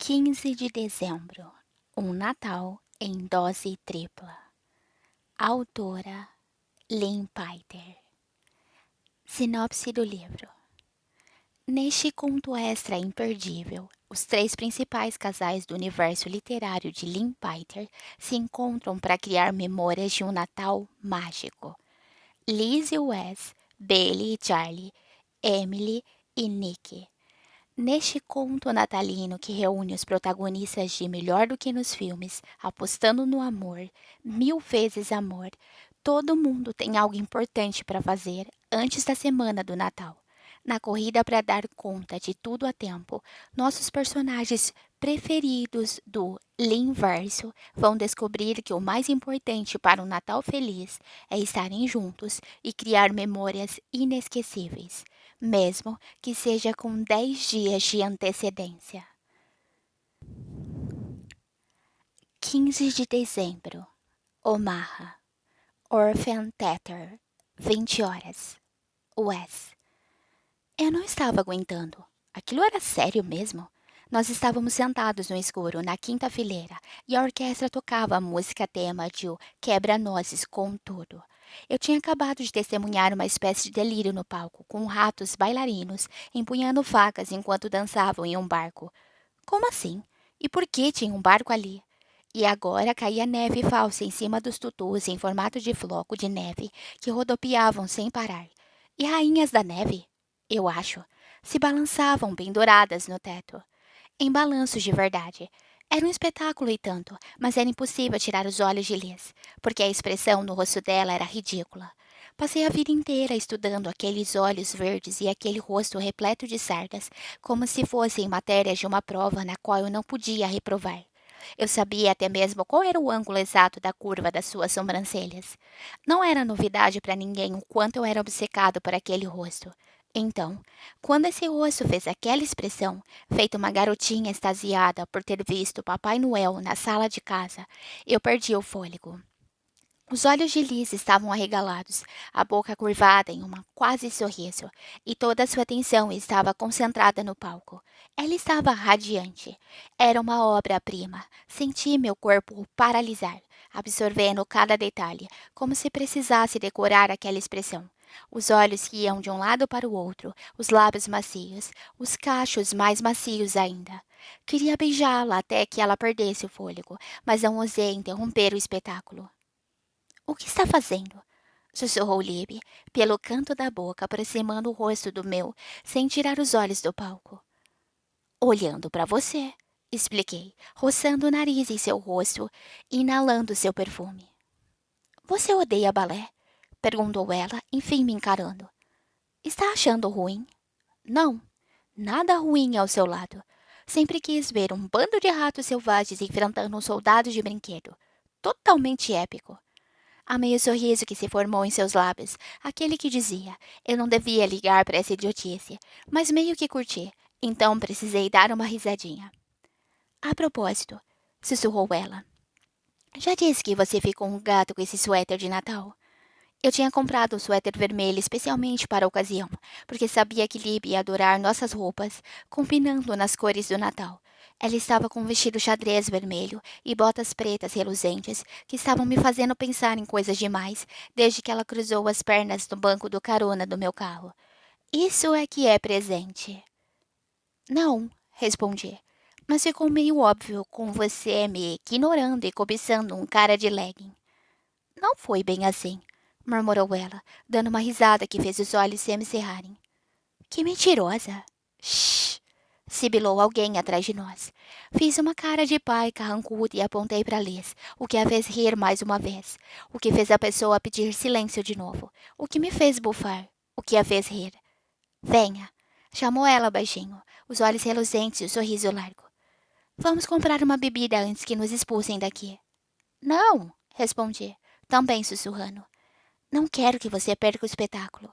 15 de dezembro, um Natal em dose tripla. Autora Lynn Paiter. Sinopse do livro. Neste conto extra imperdível, os três principais casais do universo literário de Lynn Paiter se encontram para criar memórias de um Natal mágico. Liz e Wes, Bailey e Charlie, Emily e Nick. Neste conto natalino que reúne os protagonistas de Melhor do que nos filmes, apostando no amor, 1000 vezes amor, todo mundo tem algo importante para fazer antes da semana do Natal. Na corrida para dar conta de tudo a tempo, nossos personagens preferidos do Linverso vão descobrir que o mais importante para um Natal feliz é estarem juntos e criar memórias inesquecíveis, mesmo que seja com 10 dias de antecedência. 15 de dezembro, Omaha, Orphan Theater, 20 horas, Wes. Eu não estava aguentando. Aquilo era sério mesmo? Nós estávamos sentados no escuro na quinta fileira e a orquestra tocava a música tema de O Quebra-Nozes com tudo. Eu tinha acabado de testemunhar uma espécie de delírio no palco, com ratos bailarinos empunhando facas enquanto dançavam em um barco. Como assim? E por que tinha um barco ali? E agora caía neve falsa em cima dos tutus em formato de floco de neve que rodopiavam sem parar. E rainhas da neve, eu acho, se balançavam penduradas no teto. Em balanços de verdade. Era um espetáculo e tanto, mas era impossível tirar os olhos de Liz, porque a expressão no rosto dela era ridícula. Passei a vida inteira estudando aqueles olhos verdes e aquele rosto repleto de sardas, como se fossem matérias de uma prova na qual eu não podia reprovar. Eu sabia até mesmo qual era o ângulo exato da curva das suas sobrancelhas. Não era novidade para ninguém o quanto eu era obcecado por aquele rosto. Então, quando esse rosto fez aquela expressão, feita uma garotinha extasiada por ter visto Papai Noel na sala de casa, eu perdi o fôlego. Os olhos de Liz estavam arregalados, a boca curvada em um quase sorriso, e toda a sua atenção estava concentrada no palco. Ela estava radiante. Era uma obra-prima. Senti meu corpo paralisar, absorvendo cada detalhe, como se precisasse decorar aquela expressão. Os olhos que iam de um lado para o outro, os lábios macios, os cachos mais macios ainda. Queria beijá-la até que ela perdesse o fôlego, mas não ousei interromper o espetáculo. O que está fazendo? Sussurrou Libby, pelo canto da boca, aproximando o rosto do meu, sem tirar os olhos do palco. Olhando para você, expliquei, roçando o nariz em seu rosto e inalando seu perfume. Você odeia balé? Perguntou ela, enfim me encarando. Está achando ruim? Não, nada ruim ao seu lado. Sempre quis ver um bando de ratos selvagens enfrentando um soldado de brinquedo. Totalmente épico. Amei o sorriso que se formou em seus lábios, aquele que dizia: eu não devia ligar para essa idiotice, mas meio que curti, então precisei dar uma risadinha. A propósito, sussurrou ela, já disse que você ficou um gato com esse suéter de Natal? Eu tinha comprado um suéter vermelho especialmente para a ocasião, porque sabia que Libby ia adorar nossas roupas, combinando nas cores do Natal. Ela estava com um vestido xadrez vermelho e botas pretas reluzentes, que estavam me fazendo pensar em coisas demais, desde que ela cruzou as pernas no banco do carona do meu carro. Isso é que é presente. Não, respondi. Mas ficou meio óbvio com você me ignorando e cobiçando um cara de legging. Não foi bem assim, murmurou ela, dando uma risada que fez os olhos semicerrarem. Que mentirosa! Shh! Sibilou alguém atrás de nós. Fiz uma cara de pai carrancudo e apontei para Liz, o que a fez rir mais uma vez, o que fez a pessoa pedir silêncio de novo, o que me fez bufar, o que a fez rir. Venha! Chamou ela baixinho, os olhos reluzentes e o sorriso largo. Vamos comprar uma bebida antes que nos expulsem daqui. Não! Respondi, também sussurrando. Não quero que você perca o espetáculo.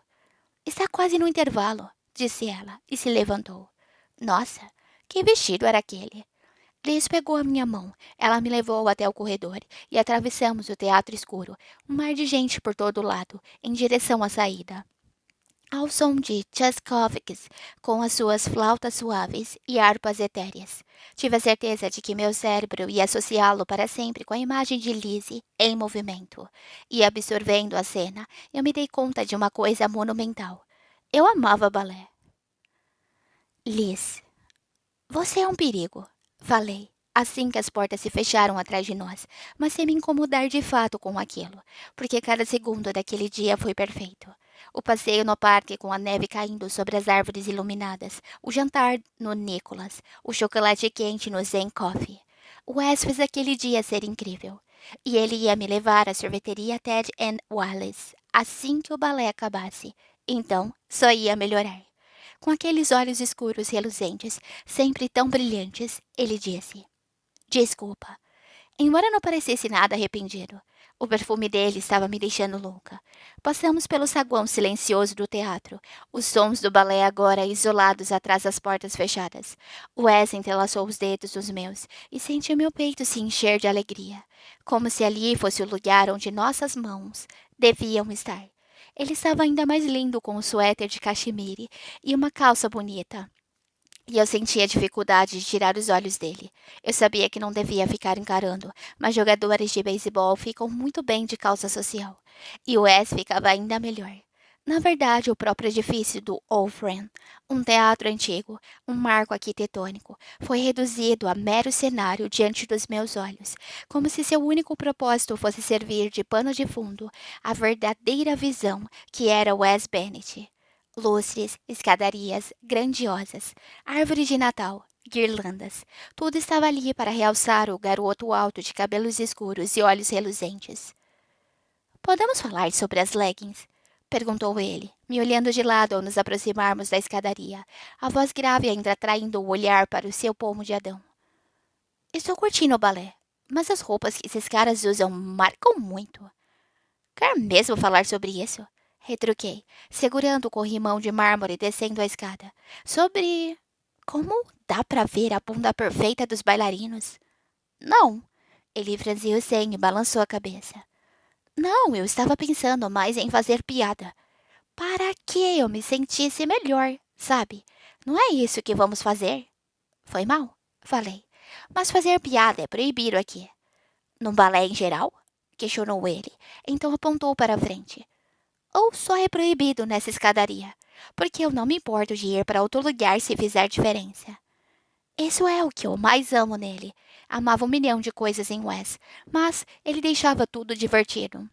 Está quase no intervalo, disse ela e se levantou. Nossa, que vestido era aquele? Liz pegou a minha mão. Ela me levou até o corredor e atravessamos o teatro escuro, um mar de gente por todo lado, em direção à saída. ao som de Tchaikovsky com as suas flautas suaves e harpas etéreas. Tive a certeza de que meu cérebro ia associá-lo para sempre com a imagem de Lizzie em movimento. E absorvendo a cena, eu me dei conta de uma coisa monumental. Eu amava balé. Liz, você é um perigo, falei, assim que as portas se fecharam atrás de nós, mas sem me incomodar de fato com aquilo, porque cada segundo daquele dia foi perfeito. O passeio no parque com a neve caindo sobre as árvores iluminadas, o jantar no Nicholas, o chocolate quente no Zen Coffee. O Wes fez aquele dia ser incrível. E ele ia me levar à sorveteria Ted and Wallace assim que o balé acabasse. Então, só ia melhorar. Com aqueles olhos escuros reluzentes, sempre tão brilhantes, ele disse: Desculpa. Embora não parecesse nada arrependido, o perfume dele estava me deixando louca. Passamos pelo saguão silencioso do teatro, os sons do balé agora isolados atrás das portas fechadas. Wes entrelaçou os dedos nos meus e senti meu peito se encher de alegria, como se ali fosse o lugar onde nossas mãos deviam estar. Ele estava ainda mais lindo com um suéter de cachemire e uma calça bonita. E eu sentia dificuldade de tirar os olhos dele. Eu sabia que não devia ficar encarando, mas jogadores de beisebol ficam muito bem de calça social. E o Wes ficava ainda melhor. Na verdade, o próprio edifício do Old Friend, um teatro antigo, um marco arquitetônico, foi reduzido a mero cenário diante dos meus olhos, como se seu único propósito fosse servir de pano de fundo à verdadeira visão que era Wes Bennett. Lustres, escadarias grandiosas, árvore de Natal, guirlandas. Tudo estava ali para realçar o garoto alto de cabelos escuros e olhos reluzentes. Podemos falar sobre as leggings? Perguntou ele, me olhando de lado ao nos aproximarmos da escadaria, a voz grave ainda atraindo o olhar para o seu pomo de Adão. Estou curtindo o balé, mas as roupas que esses caras usam marcam muito. Quer mesmo falar sobre isso? Retruquei, segurando o corrimão de mármore e descendo a escada. Sobre como dá para ver a bunda perfeita dos bailarinos? Não. Ele franziu o senho e balançou a cabeça. Não, eu estava pensando mais em fazer piada. Para que eu me sentisse melhor, sabe? Não é isso que vamos fazer. Foi mal, falei. Mas fazer piada é proibido aqui. No balé em geral? Questionou ele. Então apontou para a frente. Ou só é proibido nessa escadaria? Porque eu não me importo de ir para outro lugar se fizer diferença. Isso é o que eu mais amo nele. Amava um milhão de coisas em Wes, mas ele deixava tudo divertido.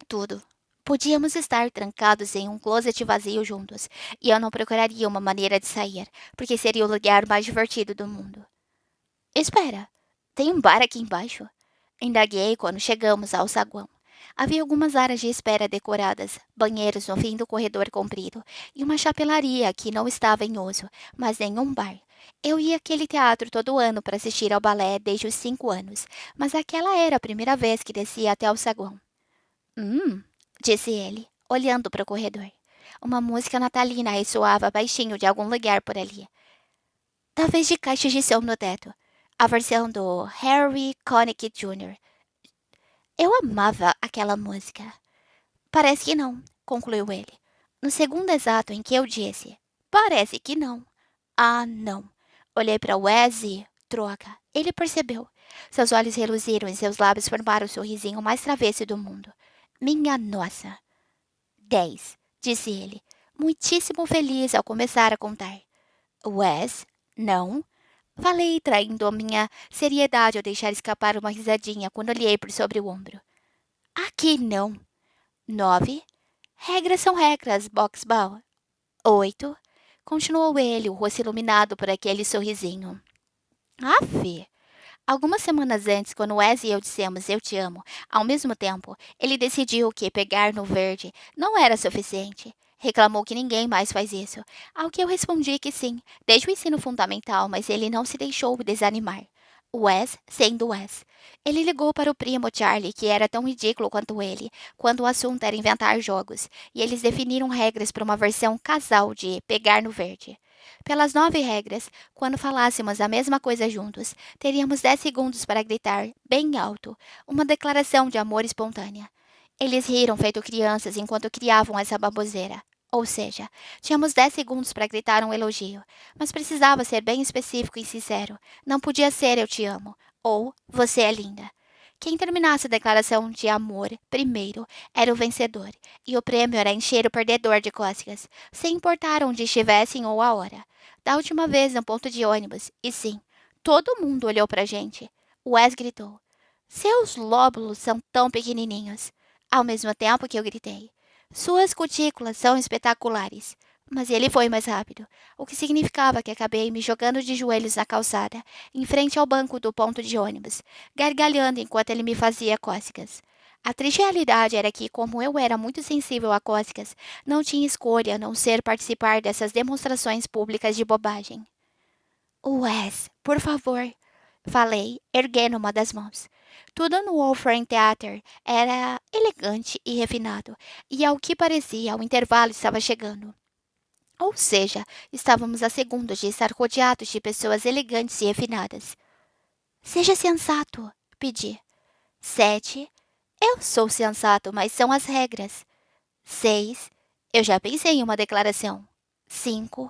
Tudo. Podíamos estar trancados em um closet vazio juntos, e eu não procuraria uma maneira de sair, porque seria o lugar mais divertido do mundo. Espera, tem um bar aqui embaixo? Indaguei quando chegamos ao saguão. Havia algumas áreas de espera decoradas, banheiros no fim do corredor comprido e uma chapelaria que não estava em uso, mas nenhum bar. Eu ia àquele teatro todo ano para assistir ao balé desde os 5 anos, mas aquela era a primeira vez que descia até o saguão. Hum, disse ele, olhando para o corredor. Uma música natalina ressoava baixinho de algum lugar por ali. Talvez de caixas de som no teto. A versão do Harry Connick Jr. Eu amava aquela música. Parece que não, concluiu ele. No segundo exato em que eu disse, parece que não. Ah, não. Olhei para Wes e, troca, ele percebeu. Seus olhos reluziram e seus lábios formaram o sorrisinho mais travesso do mundo. Minha nossa. 10, disse ele, muitíssimo feliz ao começar a contar. Wes, não. Falei, traindo a minha seriedade ao deixar escapar uma risadinha quando olhei por sobre o ombro. Aqui não. 9. Regras são regras, Boxball. 8. Continuou ele, o rosto iluminado por aquele sorrisinho. Aff! Algumas semanas antes, quando Wes e eu dissemos eu te amo, ao mesmo tempo, ele decidiu que pegar no verde não era suficiente. Reclamou que ninguém mais faz isso, ao que eu respondi que sim, desde o ensino fundamental, mas ele não se deixou desanimar. Wes sendo Wes. Ele ligou para o primo Charlie, que era tão ridículo quanto ele, quando o assunto era inventar jogos, e eles definiram regras para uma versão casal de pegar no verde. Pelas 9 regras, quando falássemos a mesma coisa juntos, teríamos 10 segundos para gritar, bem alto, uma declaração de amor espontânea. Eles riram feito crianças enquanto criavam essa baboseira. Ou seja, tínhamos 10 segundos para gritar um elogio, mas precisava ser bem específico e sincero. Não podia ser eu te amo ou você é linda. Quem terminasse a declaração de amor primeiro era o vencedor, e o prêmio era encher o perdedor de cócegas, sem importar onde estivessem ou a hora. Da última vez no ponto de ônibus, e sim, todo mundo olhou para a gente. Wes gritou: Seus lóbulos são tão pequenininhos. Ao mesmo tempo que eu gritei: Suas cutículas são espetaculares. Mas ele foi mais rápido, o que significava que acabei me jogando de joelhos na calçada, em frente ao banco do ponto de ônibus, gargalhando enquanto ele me fazia cócegas. A triste realidade era que, como eu era muito sensível a cócegas, não tinha escolha a não ser participar dessas demonstrações públicas de bobagem. Wes, por favor, falei, erguendo uma das mãos. Tudo no Wolfram Theater era elegante e refinado, e ao que parecia, o intervalo estava chegando. Ou seja, estávamos a segundos de estar rodeados de pessoas elegantes e refinadas. Seja sensato, pedi. 7. Eu sou sensato, mas são as regras. 6. Eu já pensei em uma declaração. 5.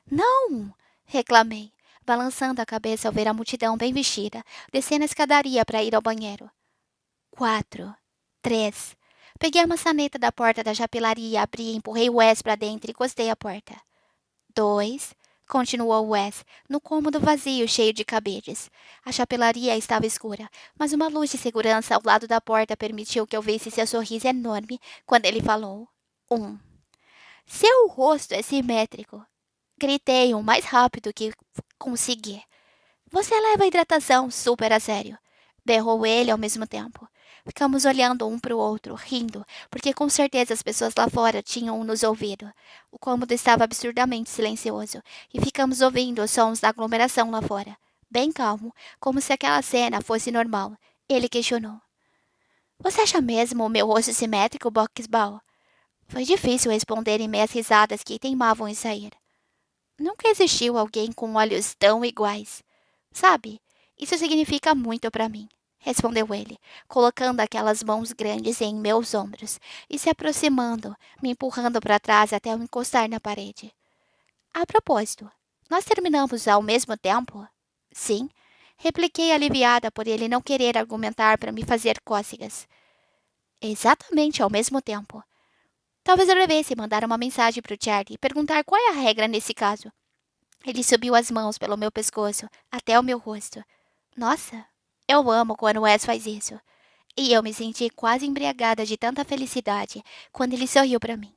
Não! Reclamei, balançando a cabeça ao ver a multidão bem vestida, descendo a escadaria para ir ao banheiro. 4. 3. Peguei a maçaneta da porta da chapelaria, abri, empurrei o Wes para dentro e encostei a porta. 2. Continuou Wes, no cômodo vazio cheio de cabides. A chapelaria estava escura, mas uma luz de segurança ao lado da porta permitiu que eu visse seu sorriso enorme quando ele falou. 1. Seu rosto é simétrico. Gritei o mais rápido que consegui. Você leva a hidratação super a sério. Berrou ele ao mesmo tempo. Ficamos olhando um para o outro, rindo, porque com certeza as pessoas lá fora tinham nos ouvido. O cômodo estava absurdamente silencioso, e ficamos ouvindo os sons da aglomeração lá fora. Bem calmo, como se aquela cena fosse normal. Ele questionou. Você acha mesmo o meu rosto simétrico, Boxball? Foi difícil responder em meias risadas que teimavam em sair. Nunca existiu alguém com olhos tão iguais. Sabe, isso significa muito para mim, respondeu ele, colocando aquelas mãos grandes em meus ombros e se aproximando, me empurrando para trás até eu encostar na parede. A propósito, nós terminamos ao mesmo tempo? Sim, repliquei aliviada por ele não querer argumentar para me fazer cócegas. Exatamente ao mesmo tempo. Talvez eu devesse mandar uma mensagem para o Charlie e perguntar qual é a regra nesse caso. Ele subiu as mãos pelo meu pescoço até o meu rosto. Nossa, eu amo quando Wes faz isso. E eu me senti quase embriagada de tanta felicidade quando ele sorriu para mim.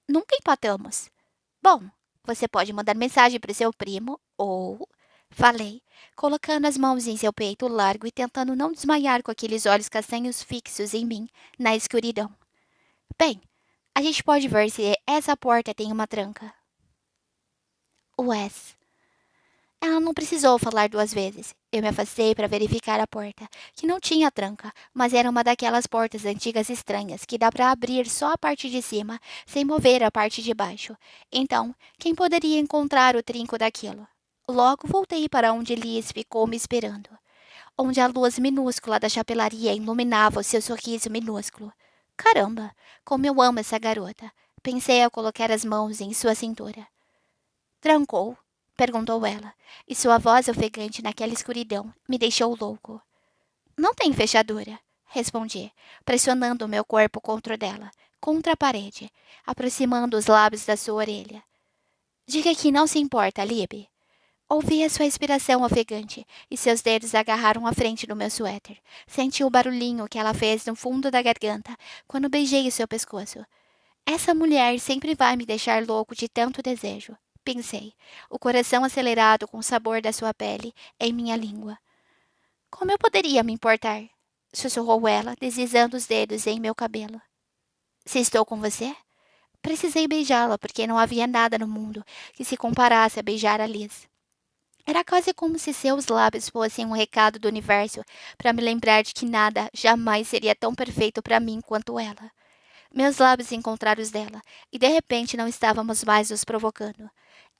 Nunca empatamos. Bom, você pode mandar mensagem para seu primo ou... Falei, colocando as mãos em seu peito largo e tentando não desmaiar com aqueles olhos castanhos fixos em mim, na escuridão. Bem, a gente pode ver se essa porta tem uma tranca. Wes. Ela não precisou falar 2 vezes. Eu me afastei para verificar a porta, que não tinha tranca, mas era uma daquelas portas antigas estranhas que dá para abrir só a parte de cima, sem mover a parte de baixo. Então, quem poderia encontrar o trinco daquilo? Logo voltei para onde Liz ficou me esperando, onde a luz minúscula da chapelaria iluminava o seu sorriso minúsculo. Caramba, como eu amo essa garota! Pensei ao colocar as mãos em sua cintura. Trancou? Perguntou ela, e sua voz ofegante naquela escuridão me deixou louco. Não tem fechadura, respondi, pressionando o meu corpo contra o dela, contra a parede, aproximando os lábios da sua orelha. Diga que não se importa, Libby. Ouvi a sua respiração ofegante e seus dedos agarraram a frente do meu suéter. Senti o barulhinho que ela fez no fundo da garganta quando beijei o seu pescoço. Essa mulher sempre vai me deixar louco de tanto desejo. Pensei, o coração acelerado com o sabor da sua pele em minha língua. Como eu poderia me importar? Sussurrou ela, deslizando os dedos em meu cabelo. Se estou com você? Precisei beijá-la porque não havia nada no mundo que se comparasse a beijar a Liz. Era quase como se seus lábios fossem um recado do universo para me lembrar de que nada jamais seria tão perfeito para mim quanto ela. Meus lábios encontraram os dela, e de repente não estávamos mais nos provocando.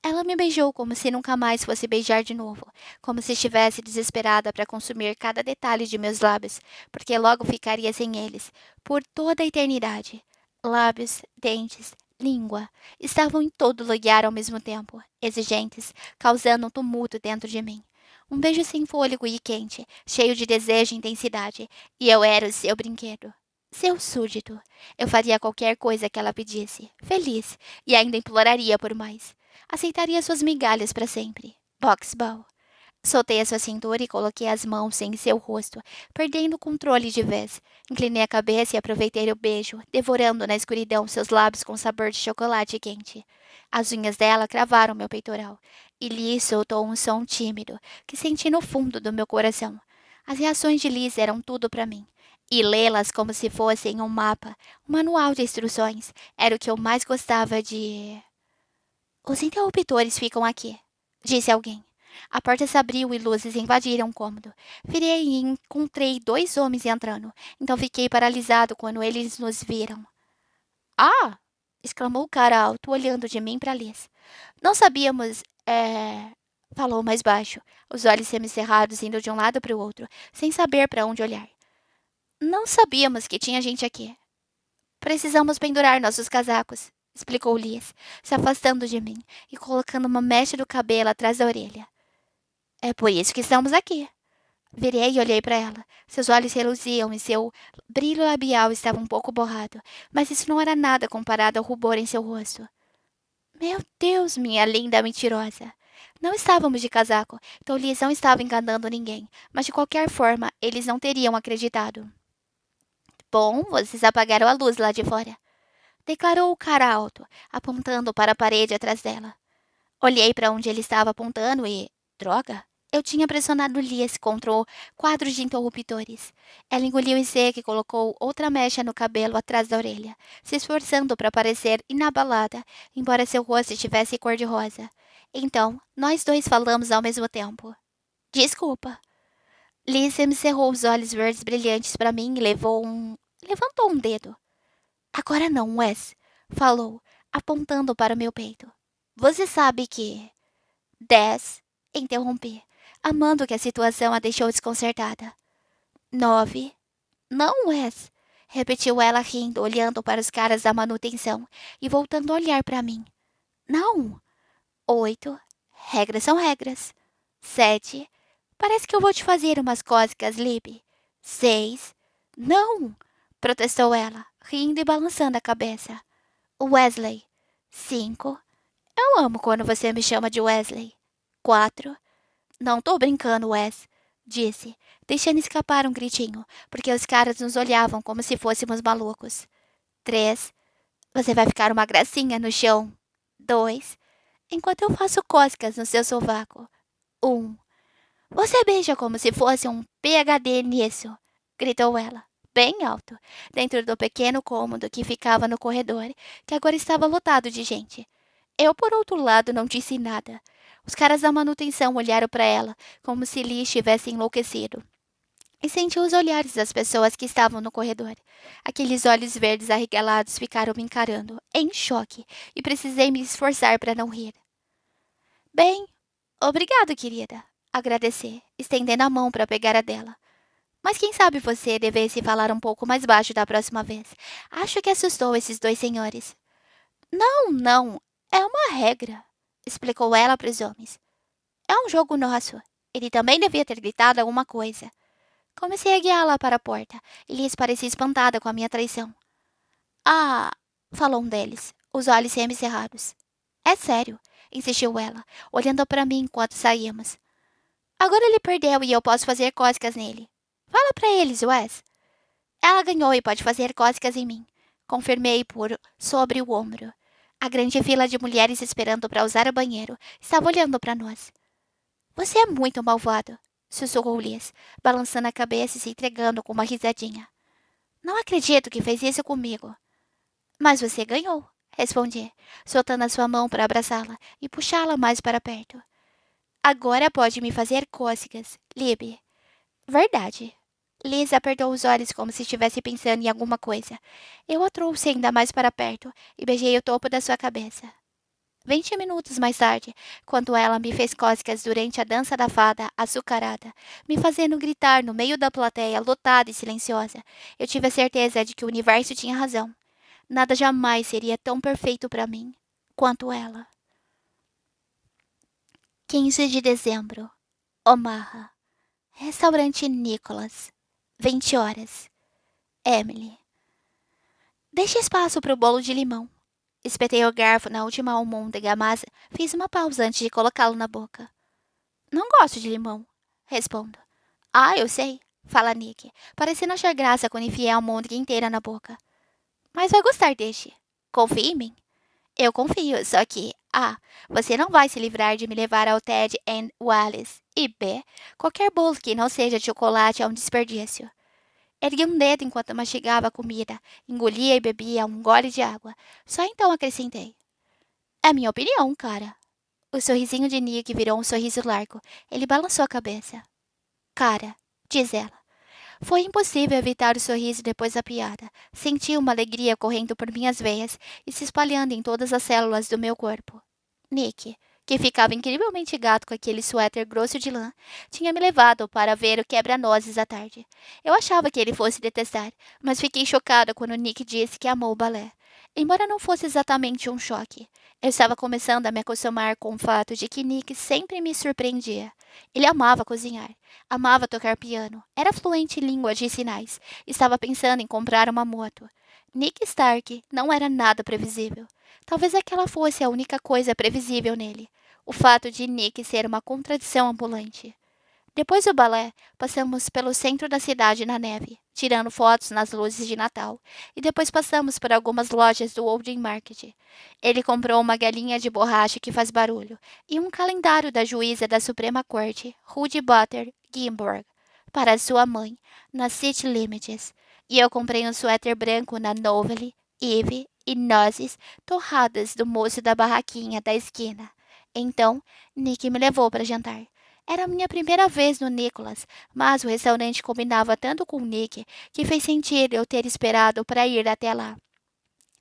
Ela me beijou como se nunca mais fosse beijar de novo, como se estivesse desesperada para consumir cada detalhe de meus lábios, porque logo ficaria sem eles, por toda a eternidade. Lábios, dentes, língua estavam em todo lugar ao mesmo tempo, exigentes, causando um tumulto dentro de mim. Um beijo sem fôlego e quente, cheio de desejo e intensidade, e eu era o seu brinquedo. Seu súdito. Eu faria qualquer coisa que ela pedisse, feliz, e ainda imploraria por mais. Aceitaria suas migalhas para sempre. Boxball. Soltei a sua cintura e coloquei as mãos em seu rosto, perdendo o controle de vez. Inclinei a cabeça e aproveitei o beijo, devorando na escuridão seus lábios com sabor de chocolate quente. As unhas dela cravaram meu peitoral, e Liz soltou um som tímido, que senti no fundo do meu coração. As reações de Liz eram tudo para mim. E lê-las como se fossem um mapa, um manual de instruções, era o que eu mais gostava de. Os interruptores ficam aqui, disse alguém. A porta se abriu e luzes invadiram o cômodo. Virei e encontrei dois homens entrando, então fiquei paralisado quando eles nos viram. Ah! Exclamou o cara alto, olhando de mim para Liz. Não sabíamos. Falou mais baixo, os olhos semicerrados indo de um lado para o outro, sem saber para onde olhar. Não sabíamos que tinha gente aqui. Precisamos pendurar nossos casacos, explicou Liz, se afastando de mim e colocando uma mecha do cabelo atrás da orelha. É por isso que estamos aqui. Virei e olhei para ela. Seus olhos reluziam e seu brilho labial estava um pouco borrado, mas isso não era nada comparado ao rubor em seu rosto. Meu Deus, minha linda mentirosa! Não estávamos de casaco, então Liz não estava enganando ninguém, mas de qualquer forma, eles não teriam acreditado. Bom, vocês apagaram a luz lá de fora, declarou o cara alto, apontando para a parede atrás dela. Olhei para onde ele estava apontando e, droga, eu tinha pressionado Liz contra o quadro de interruptores. Ela engoliu em seco e colocou outra mecha no cabelo atrás da orelha, se esforçando para parecer inabalada, embora seu rosto tivesse cor de rosa. Então, nós dois falamos ao mesmo tempo. Desculpa. Liz me cerrou os olhos verdes brilhantes para mim e levantou um dedo. Agora não, Wes, falou, apontando para o meu peito. Você sabe que... 10, interrompi, amando que a situação a deixou desconcertada. 9, não, Wes, repetiu ela rindo, olhando para os caras da manutenção e voltando a olhar para mim. Não. 8, regras são regras. 7, parece que eu vou te fazer umas cócegas, Libby. 6, não, protestou ela, rindo e balançando a cabeça. Wesley. 5, eu amo quando você me chama de Wesley. 4, não tô brincando, Wes, disse, deixando escapar um gritinho, porque os caras nos olhavam como se fôssemos malucos. 3, você vai ficar uma gracinha no chão. 2, enquanto eu faço cócegas no seu sovaco. 1, você beija como se fosse um PhD nisso, gritou ela, bem alto, dentro do pequeno cômodo que ficava no corredor, que agora estava lotado de gente. Eu, por outro lado, não disse nada. Os caras da manutenção olharam para ela, como se Lee estivesse enlouquecido. E senti os olhares das pessoas que estavam no corredor. Aqueles olhos verdes arregalados ficaram me encarando, em choque, e precisei me esforçar para não rir. Bem, obrigado, querida, agradeci, estendendo a mão para pegar a dela. Mas quem sabe você devesse falar um pouco mais baixo da próxima vez. Acho que assustou esses dois senhores. Não, não, é uma regra, explicou ela para os homens. É um jogo nosso. Ele também devia ter gritado alguma coisa. Comecei a guiá-la para a porta, e Liz parecia espantada com a minha traição. Ah, falou um deles, os olhos semicerrados. É sério, insistiu ela, olhando para mim enquanto saíamos. Agora ele perdeu e eu posso fazer cócegas nele. Fala para eles, Wes. Ela ganhou e pode fazer cócegas em mim, confirmei por sobre o ombro. A grande fila de mulheres esperando para usar o banheiro estava olhando para nós. Você é muito malvado, sussurrou Liz, balançando a cabeça e se entregando com uma risadinha. Não acredito que fez isso comigo. Mas você ganhou, respondi, soltando a sua mão para abraçá-la e puxá-la mais para perto. Agora pode me fazer cócegas, Libby. Verdade. Liz apertou os olhos como se estivesse pensando em alguma coisa. Eu a trouxe ainda mais para perto e beijei o topo da sua cabeça. 20 minutos mais tarde, quando ela me fez cócegas durante a dança da fada açucarada, me fazendo gritar no meio da plateia lotada e silenciosa, eu tive a certeza de que o universo tinha razão. Nada jamais seria tão perfeito para mim quanto ela. 15 de dezembro, Omaha. Restaurante Nicholas. 20 horas. Emily. Deixe espaço para o bolo de limão. Espetei o garfo na última almôndega, mas fiz uma pausa antes de colocá-lo na boca. Não gosto de limão, respondo. Ah, eu sei, fala Nick, parecendo achar graça quando enfiei a almôndega inteira na boca. Mas vai gostar deste. Confie em mim. Eu confio, só que A. Você não vai se livrar de me levar ao Ted and Wallace. E B. Qualquer bolo que não seja de chocolate é um desperdício. Ergui um dedo enquanto mastigava a comida, engolia e bebia um gole de água. Só então acrescentei. É minha opinião, cara. O sorrisinho de Nick virou um sorriso largo. Ele balançou a cabeça. Cara, diz ela. Foi impossível evitar o sorriso depois da piada. Senti uma alegria correndo por minhas veias e se espalhando em todas as células do meu corpo. Nick, que ficava incrivelmente gato com aquele suéter grosso de lã, tinha me levado para ver o quebra-nozes à tarde. Eu achava que ele fosse detestar, mas fiquei chocada quando Nick disse que amou o balé. Embora não fosse exatamente um choque, eu estava começando a me acostumar com o fato de que Nick sempre me surpreendia. Ele amava cozinhar, amava tocar piano, era fluente em língua de sinais, estava pensando em comprar uma moto. Nick Stark não era nada previsível. Talvez aquela fosse a única coisa previsível nele, o fato de Nick ser uma contradição ambulante. Depois do balé, passamos pelo centro da cidade na neve, tirando fotos nas luzes de Natal, e depois passamos por algumas lojas do Old Market. Ele comprou uma galinha de borracha que faz barulho e um calendário da juíza da Suprema Corte, Rudy Butter Ginsburg, para sua mãe, na City Limits, e eu comprei um suéter branco na Novelty, Eve e nozes torradas do moço da barraquinha da esquina. Então, Nick me levou para jantar. Era a minha primeira vez no Nicholas, mas o restaurante combinava tanto com o Nick que fez sentido eu ter esperado para ir até lá.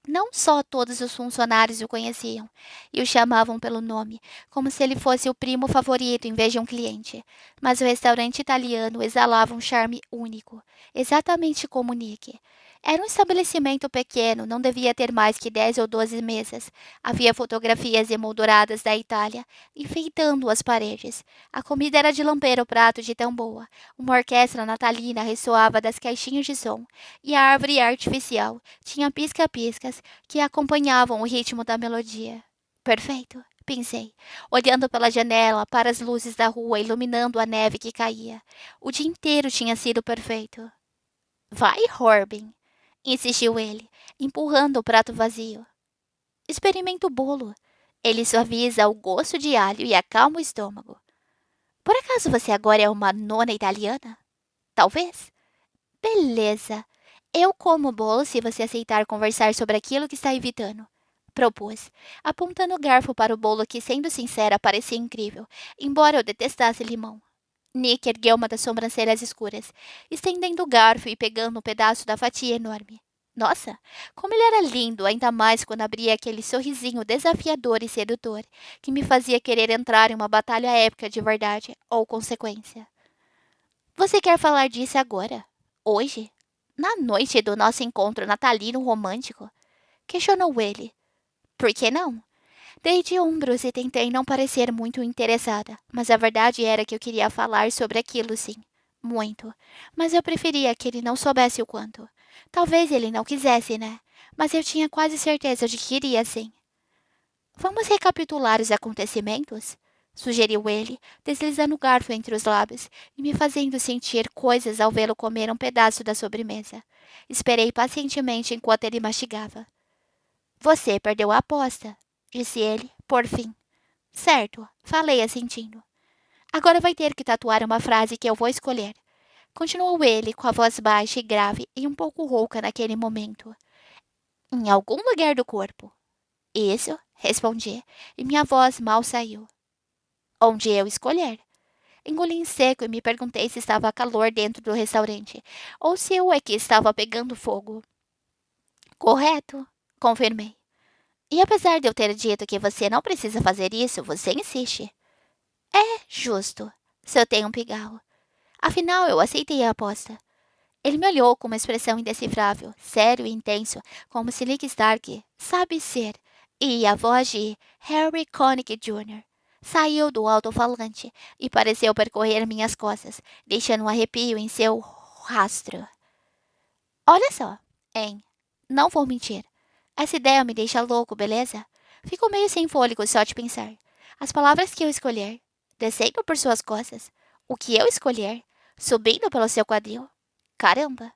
Não só todos os funcionários o conheciam e o chamavam pelo nome, como se ele fosse o primo favorito em vez de um cliente, mas o restaurante italiano exalava um charme único, exatamente como Nick. Era um estabelecimento pequeno, não devia ter mais que 10 ou 12 mesas. Havia fotografias emolduradas da Itália, enfeitando as paredes. A comida era de lamber o prato de tão boa. Uma orquestra natalina ressoava das caixinhas de som, e a árvore artificial tinha pisca-piscas que acompanhavam o ritmo da melodia. Perfeito, pensei, olhando pela janela para as luzes da rua iluminando a neve que caía. O dia inteiro tinha sido perfeito. Vai, Robin, insistiu ele, empurrando o prato vazio. Experimenta o bolo. Ele suaviza o gosto de alho e acalma o estômago. Por acaso você agora é uma nona italiana? Talvez. Beleza. Eu como o bolo se você aceitar conversar sobre aquilo que está evitando. Propus, apontando o garfo para o bolo que, sendo sincera, parecia incrível, embora eu detestasse limão. Nick ergueu uma das sobrancelhas escuras, estendendo o garfo e pegando um pedaço da fatia enorme. Nossa, como ele era lindo, ainda mais quando abria aquele sorrisinho desafiador e sedutor, que me fazia querer entrar em uma batalha épica de verdade ou consequência. Você quer falar disso agora? Hoje? Na noite do nosso encontro natalino romântico? Questionou ele. Por que não? Dei de ombros e tentei não parecer muito interessada, mas a verdade era que eu queria falar sobre aquilo, sim. Muito. Mas eu preferia que ele não soubesse o quanto. Talvez ele não quisesse, né? Mas eu tinha quase certeza de que iria, sim. Vamos recapitular os acontecimentos? Sugeriu ele, deslizando o garfo entre os lábios e me fazendo sentir coisas ao vê-lo comer um pedaço da sobremesa. Esperei pacientemente enquanto ele mastigava. Você perdeu a aposta, disse ele, por fim. Certo, falei assentindo. Agora vai ter que tatuar uma frase que eu vou escolher. Continuou ele, com a voz baixa e grave e um pouco rouca naquele momento. Em algum lugar do corpo. Isso, respondi, e minha voz mal saiu. Onde eu escolher. Engoli em seco e me perguntei se estava calor dentro do restaurante, ou se eu é que estava pegando fogo. Correto, confirmei. E apesar de eu ter dito que você não precisa fazer isso, você insiste. É justo, se eu tenho um pigarro. Afinal, eu aceitei a aposta. Ele me olhou com uma expressão indecifrável, sério e intenso, como se Nick Stark sabe ser, e a voz de Harry Connick Jr. saiu do alto-falante e pareceu percorrer minhas costas, deixando um arrepio em seu rastro. Olha só, hein? Não vou mentir. Essa ideia me deixa louco, beleza? Fico meio sem fôlego só de pensar. As palavras que eu escolher, descendo por suas costas. O que eu escolher, subindo pelo seu quadril. Caramba!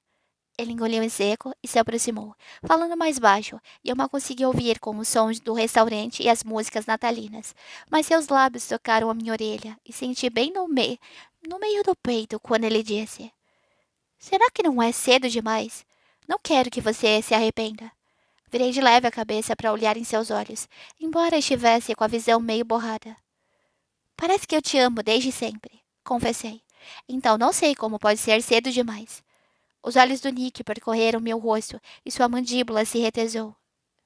Ele engoliu em seco e se aproximou, falando mais baixo, e eu mal consegui ouvir com os sons do restaurante e as músicas natalinas. Mas seus lábios tocaram a minha orelha e senti bem no meio do peito quando ele disse: Será que não é cedo demais? Não quero que você se arrependa. Virei de leve a cabeça para olhar em seus olhos, embora estivesse com a visão meio borrada. Parece que eu te amo desde sempre, confessei. Então não sei como pode ser cedo demais. Os olhos do Nick percorreram meu rosto e sua mandíbula se retesou.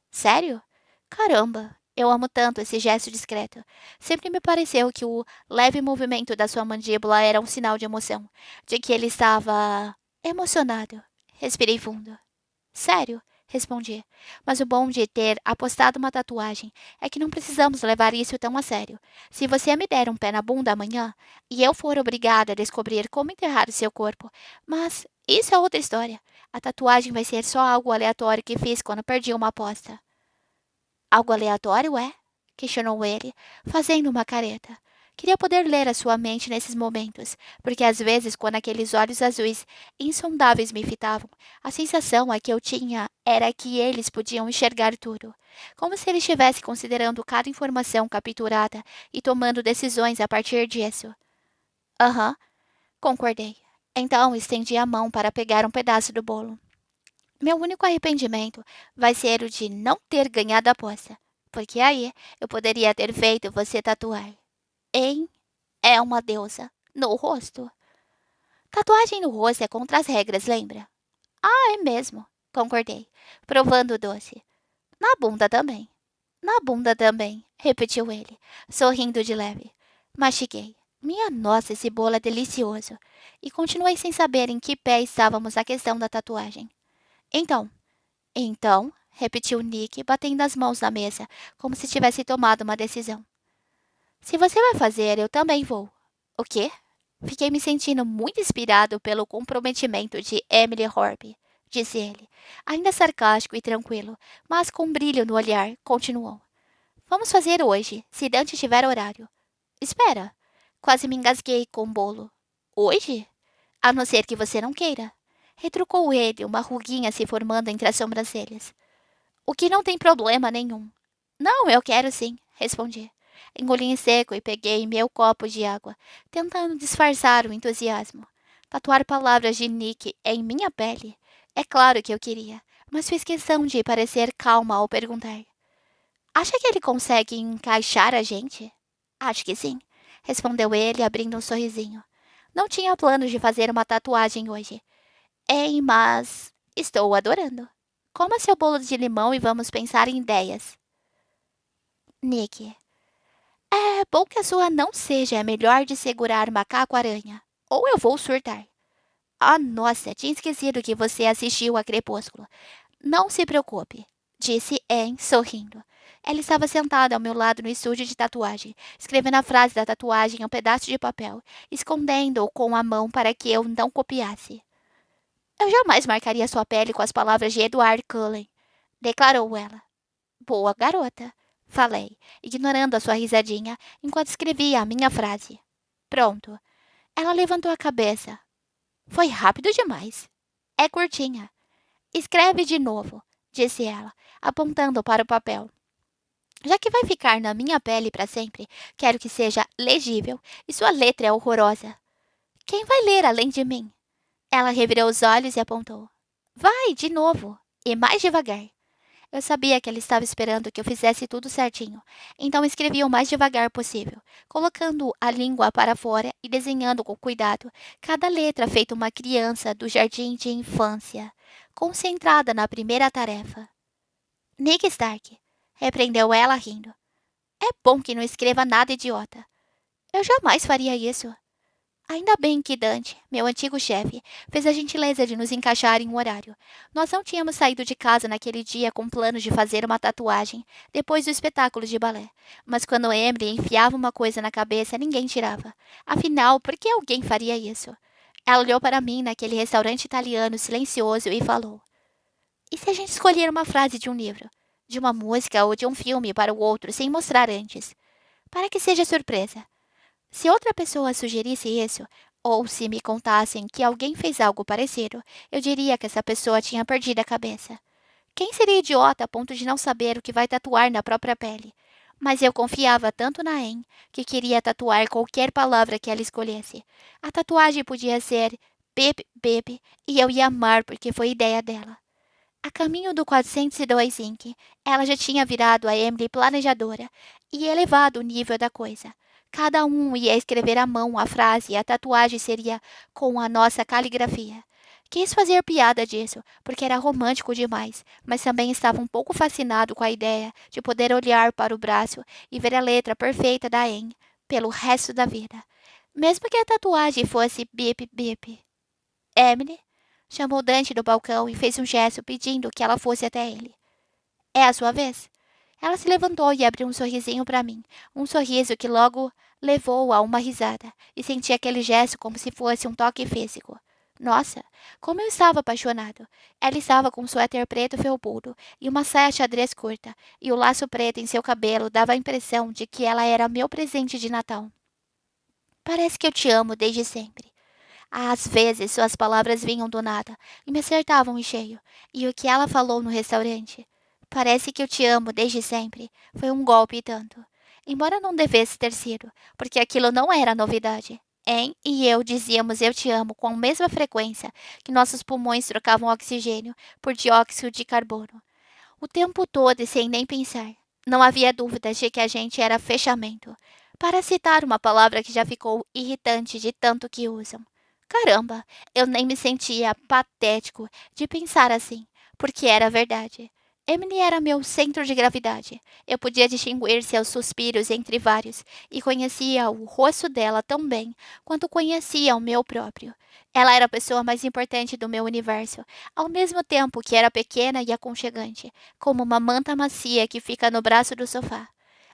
Sério? Caramba, eu amo tanto esse gesto discreto. Sempre me pareceu que o leve movimento da sua mandíbula era um sinal de emoção, de que ele estava emocionado. Respirei fundo. Sério? Respondi. Mas o bom de ter apostado uma tatuagem é que não precisamos levar isso tão a sério. Se você me der um pé na bunda amanhã e eu for obrigada a descobrir como enterrar o seu corpo, mas isso é outra história. A tatuagem vai ser só algo aleatório que fiz quando perdi uma aposta. Algo aleatório, é? Questionou ele, fazendo uma careta. Queria poder ler a sua mente nesses momentos, porque às vezes, quando aqueles olhos azuis insondáveis me fitavam, a sensação a que eu tinha era que eles podiam enxergar tudo, como se ele estivesse considerando cada informação capturada e tomando decisões a partir disso. Aham, concordei. Então estendi a mão para pegar um pedaço do bolo. Meu único arrependimento vai ser o de não ter ganhado a aposta, porque aí eu poderia ter feito você tatuar. Em é uma deusa no rosto. Tatuagem no rosto é contra as regras, lembra? Ah, é mesmo, concordei, provando o doce. Na bunda também. Na bunda também, repetiu ele, sorrindo de leve. Mastiguei. Minha nossa, esse bolo é delicioso. E continuei sem saber em que pé estávamos na questão da tatuagem. Então, então, repetiu Nick, batendo as mãos na mesa, como se tivesse tomado uma decisão. Se você vai fazer, eu também vou. O quê? Fiquei me sentindo muito inspirado pelo comprometimento de Emily Horby, disse ele, ainda sarcástico e tranquilo, mas com um brilho no olhar, continuou. Vamos fazer hoje, se Dante tiver horário. Espera. Quase me engasguei com o bolo. Hoje? A não ser que você não queira. Retrucou ele, uma ruguinha se formando entre as sobrancelhas. O que não tem problema nenhum. Não, eu quero sim, respondi. Engoli em seco e peguei meu copo de água, tentando disfarçar o entusiasmo. Tatuar palavras de Nick em minha pele? É claro que eu queria, mas fiz questão de parecer calma ao perguntar. Acha que ele consegue encaixar a gente? Acho que sim, respondeu ele, abrindo um sorrisinho. Não tinha planos de fazer uma tatuagem hoje. Hein, mas estou adorando. Coma seu bolo de limão e vamos pensar em ideias. Nick, é bom que a sua não seja a melhor de segurar macaco-aranha, ou eu vou surtar. Ah, nossa, tinha esquecido que você assistiu a Crepúsculo. Não se preocupe, disse Anne, sorrindo. Ela estava sentada ao meu lado no estúdio de tatuagem, escrevendo a frase da tatuagem em um pedaço de papel, escondendo-o com a mão para que eu não copiasse. Eu jamais marcaria sua pele com as palavras de Edward Cullen, declarou ela. Boa garota, falei, ignorando a sua risadinha enquanto escrevia a minha frase. Pronto. Ela levantou a cabeça. Foi rápido demais. É curtinha. Escreve de novo, disse ela, apontando para o papel. Já que vai ficar na minha pele para sempre, quero que seja legível e sua letra é horrorosa. Quem vai ler além de mim? Ela revirou os olhos e apontou. Vai, de novo, e mais devagar. Eu sabia que ela estava esperando que eu fizesse tudo certinho, então escrevi o mais devagar possível, colocando a língua para fora e desenhando com cuidado cada letra feito uma criança do jardim de infância, concentrada na primeira tarefa. Nick Stark, repreendeu ela rindo. É bom que não escreva nada idiota. Eu jamais faria isso. Ainda bem que Dante, meu antigo chefe, fez a gentileza de nos encaixar em um horário. Nós não tínhamos saído de casa naquele dia com planos de fazer uma tatuagem depois do espetáculo de balé. Mas quando Emily enfiava uma coisa na cabeça, ninguém tirava. Afinal, por que alguém faria isso? Ela olhou para mim naquele restaurante italiano silencioso e falou: E se a gente escolher uma frase de um livro, de uma música ou de um filme para o outro sem mostrar antes? Para que seja surpresa. Se outra pessoa sugerisse isso, ou se me contassem que alguém fez algo parecido, eu diria que essa pessoa tinha perdido a cabeça. Quem seria idiota a ponto de não saber o que vai tatuar na própria pele? Mas eu confiava tanto na Anne que queria tatuar qualquer palavra que ela escolhesse. A tatuagem podia ser Bip Bip e eu ia amar porque foi ideia dela. A caminho do 402 Inc., ela já tinha virado a Emily planejadora e elevado o nível da coisa. Cada um ia escrever à mão a frase e a tatuagem seria com a nossa caligrafia. Quis fazer piada disso, porque era romântico demais, mas também estava um pouco fascinado com a ideia de poder olhar para o braço e ver a letra perfeita da Anne pelo resto da vida. Mesmo que a tatuagem fosse bip bip. Emily chamou Dante do balcão e fez um gesto pedindo que ela fosse até ele. É a sua vez? Ela se levantou e abriu um sorrisinho para mim, um sorriso que logo levou a uma risada, e senti aquele gesto como se fosse um toque físico. Nossa, como eu estava apaixonado! Ela estava com um suéter preto felpudo e uma saia xadrez curta, e o laço preto em seu cabelo dava a impressão de que ela era meu presente de Natal. Parece que eu te amo desde sempre. Às vezes suas palavras vinham do nada e me acertavam em cheio. E o que ela falou no restaurante? Parece que eu te amo desde sempre. Foi um golpe e tanto. Embora não devesse ter sido, porque aquilo não era novidade. Em e eu dizíamos eu te amo com a mesma frequência que nossos pulmões trocavam oxigênio por dióxido de carbono. O tempo todo e sem nem pensar. Não havia dúvidas de que a gente era fechamento. Para citar uma palavra que já ficou irritante de tanto que usam. Caramba, eu nem me sentia patético de pensar assim, porque era verdade. Emily era meu centro de gravidade. Eu podia distinguir seus suspiros entre vários, e conhecia o rosto dela tão bem quanto conhecia o meu próprio. Ela era a pessoa mais importante do meu universo, ao mesmo tempo que era pequena e aconchegante, como uma manta macia que fica no braço do sofá.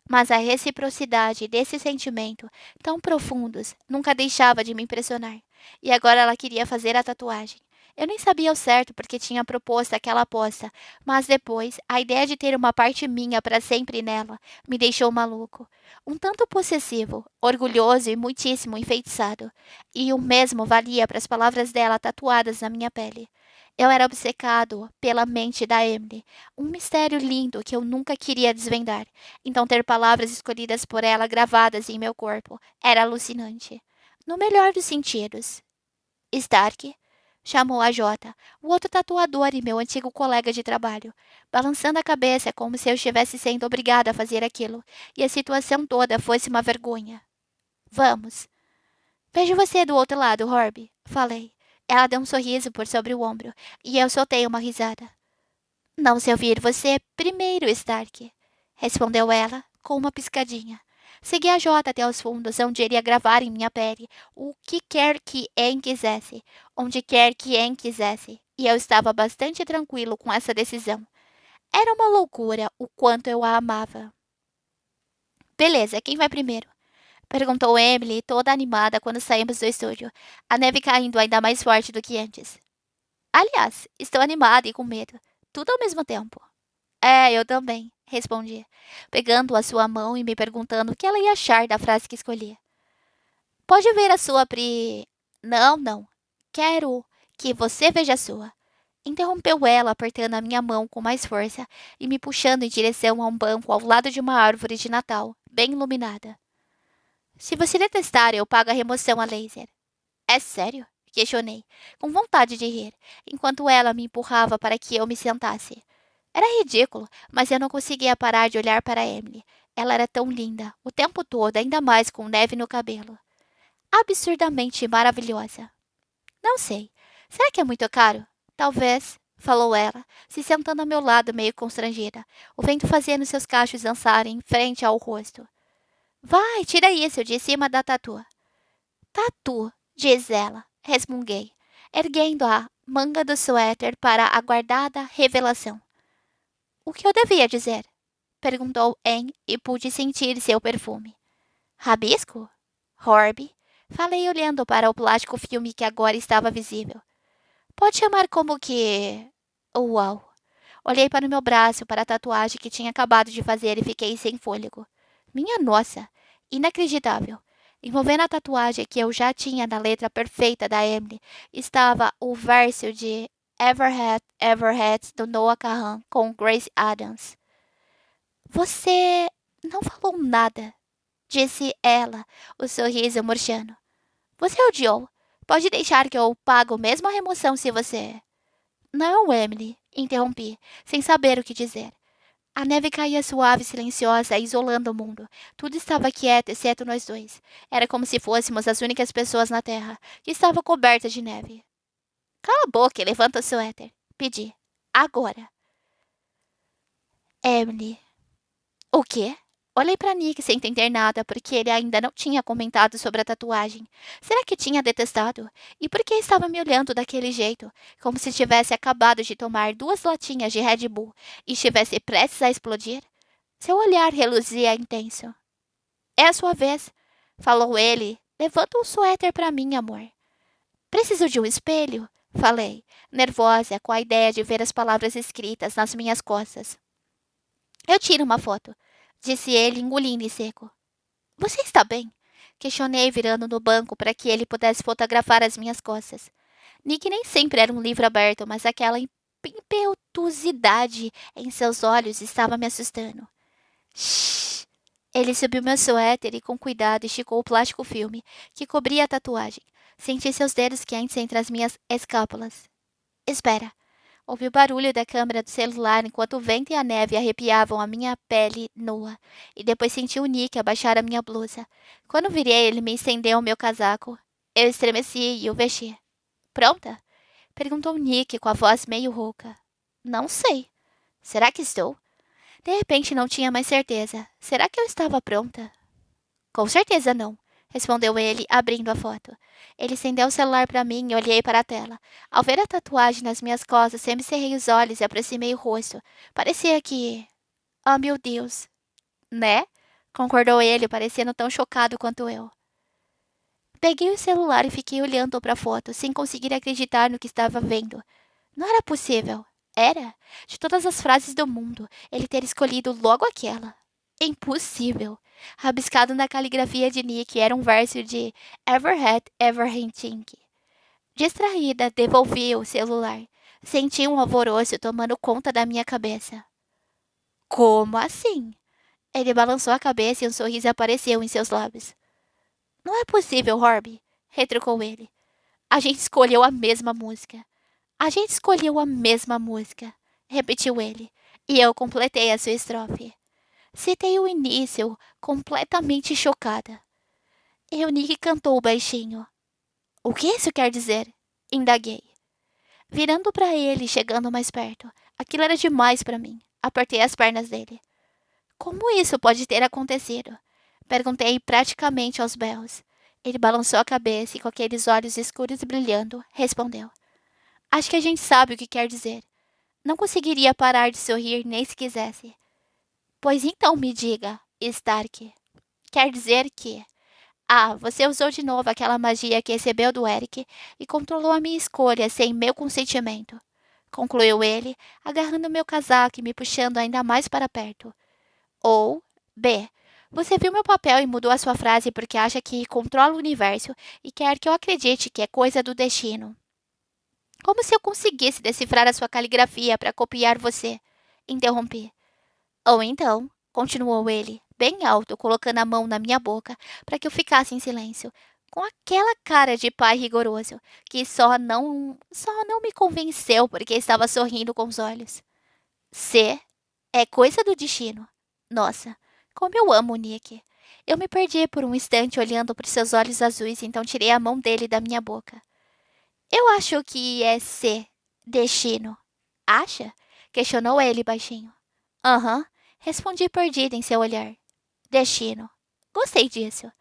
Mas a reciprocidade desse sentimento, tão profundos, nunca deixava de me impressionar. E agora ela queria fazer a tatuagem. Eu nem sabia ao certo porque tinha proposto aquela aposta, mas depois a ideia de ter uma parte minha para sempre nela me deixou maluco. Um tanto possessivo, orgulhoso e muitíssimo enfeitiçado. E o mesmo valia para as palavras dela tatuadas na minha pele. Eu era obcecado pela mente da Emily, um mistério lindo que eu nunca queria desvendar. Então ter palavras escolhidas por ela gravadas em meu corpo era alucinante. No melhor dos sentidos. Stark, chamou a Jota, o outro tatuador e meu antigo colega de trabalho, balançando a cabeça como se eu estivesse sendo obrigada a fazer aquilo, e a situação toda fosse uma vergonha. Vamos. Vejo você do outro lado, Horby, falei. Ela deu um sorriso por sobre o ombro, e eu soltei uma risada. Não se ouvir você primeiro, Stark, respondeu ela, com uma piscadinha. Segui a Jota até os fundos, onde iria gravar em minha pele o que quer que En quisesse, onde quer que En quisesse, e eu estava bastante tranquilo com essa decisão. Era uma loucura o quanto eu a amava. Beleza, quem vai primeiro? Perguntou Emily, toda animada quando saímos do estúdio, a neve caindo ainda mais forte do que antes. Aliás, estou animada e com medo, tudo ao mesmo tempo. É, eu também, respondi, pegando a sua mão e me perguntando o que ela ia achar da frase que escolhi. Pode ver a sua pri. Não, não. Quero que você veja a sua. Interrompeu ela, apertando a minha mão com mais força e me puxando em direção a um banco ao lado de uma árvore de Natal, bem iluminada. Se você detestar, eu pago a remoção a laser. É sério? Questionei, com vontade de rir, enquanto ela me empurrava para que eu me sentasse. Era ridículo, mas eu não conseguia parar de olhar para Emily. Ela era tão linda, o tempo todo, ainda mais com neve no cabelo. Absurdamente maravilhosa. Não sei. Será que é muito caro? Talvez, falou ela, se sentando ao meu lado meio constrangida, o vento fazendo seus cachos dançarem em frente ao rosto. Vai, tira isso de cima da tatu. Tatu, Diz ela, resmunguei, erguendo a manga do suéter para a guardada revelação. O que eu devia dizer? Perguntou Anne e pude sentir seu perfume. Rabisco? Horby? Falei olhando para o plástico filme que agora estava visível. Pode chamar como que. Uau! Olhei para o meu braço, para a tatuagem que tinha acabado de fazer e fiquei sem fôlego. Minha nossa! Inacreditável! Envolvendo a tatuagem que eu já tinha na letra perfeita da Emily, estava o verso de Everhead, Everhead do Noah Kahan com Grace Adams. Você não falou nada, disse ela, o sorriso murchando. Você odiou. Pode deixar que eu pago mesmo a remoção se você. Não, Emily, interrompi, sem saber o que dizer. A neve caía suave e silenciosa, isolando o mundo. Tudo estava quieto, exceto nós dois. Era como se fôssemos as únicas pessoas na Terra, que estava coberta de neve. Cala a boca e levanta o suéter. Pedi. Agora. Emily. O quê? Olhei para Nick sem entender nada, porque ele ainda não tinha comentado sobre a tatuagem. Será que tinha detestado? E por que estava me olhando daquele jeito, como se tivesse acabado de tomar 2 latinhas de Red Bull e estivesse prestes a explodir? Seu olhar reluzia intenso. É a sua vez, falou ele. Levanta um suéter para mim, amor. Preciso de um espelho, falei, nervosa com a ideia de ver as palavras escritas nas minhas costas. Eu tiro uma foto, disse ele, engolindo em seco. Você está bem? Questionei, virando no banco para que ele pudesse fotografar as minhas costas. Nick nem sempre era um livro aberto, mas aquela impetuosidade em seus olhos estava me assustando. Shhh! Ele subiu meu suéter e, com cuidado, esticou o plástico filme que cobria a tatuagem. Senti seus dedos quentes entre as minhas escápulas. Espera! Ouvi o barulho da câmera do celular enquanto o vento e a neve arrepiavam a minha pele nua, e depois senti o Nick abaixar a minha blusa. Quando virei, ele me estendeu o meu casaco. Eu estremeci e o vesti. Pronta? Perguntou Nick com a voz meio rouca. Não sei. Será que estou? De repente não tinha mais certeza. Será que eu estava pronta? Com certeza não, respondeu ele, abrindo a foto. Ele estendeu o celular para mim e olhei para a tela. Ao ver a tatuagem nas minhas costas, sempre cerrei os olhos e aproximei o rosto. Parecia que. Oh, meu Deus! Né? Concordou ele, parecendo tão chocado quanto eu. Peguei o celular e fiquei olhando para a foto, sem conseguir acreditar no que estava vendo. Não era possível. Era. De todas as frases do mundo, ele ter escolhido logo aquela. Impossível. Rabiscado na caligrafia de Nick era um verso de Everhead Everhinting. Distraída, devolvi o celular. Senti um alvoroço tomando conta da minha cabeça. Como assim? Ele balançou a cabeça e um sorriso apareceu em seus lábios. Não é possível, Horby, retrucou ele. A gente escolheu a mesma música. A gente escolheu a mesma música, repetiu ele, e eu completei a sua estrofe. Citei o início, completamente chocada. Eunice cantou baixinho. O que isso quer dizer? Indaguei. Virando para ele, chegando mais perto. Aquilo era demais para mim. Apertei as pernas dele. Como isso pode ter acontecido? Perguntei praticamente aos berros. Ele balançou a cabeça e, com aqueles olhos escuros brilhando, respondeu. Acho que a gente sabe o que quer dizer. Não conseguiria parar de sorrir nem se quisesse. Pois então me diga, Stark. Quer dizer que... Ah, você usou de novo aquela magia que recebeu do Eric e controlou a minha escolha sem meu consentimento. Concluiu ele, agarrando meu casaco e me puxando ainda mais para perto. Ou, B. Você viu meu papel e mudou a sua frase porque acha que controla o universo e quer que eu acredite que é coisa do destino. Como se eu conseguisse decifrar a sua caligrafia para copiar você, interrompi. Ou então, continuou ele, bem alto, colocando a mão na minha boca para que eu ficasse em silêncio, com aquela cara de pai rigoroso, que só não me convenceu porque estava sorrindo com os olhos. C é coisa do destino. Nossa, como eu amo o Nick. Eu me perdi por um instante olhando para seus olhos azuis, então tirei a mão dele da minha boca. Eu acho que é C, destino. Acha? Questionou ele baixinho. Aham, respondi perdida em seu olhar. Destino. Gostei disso.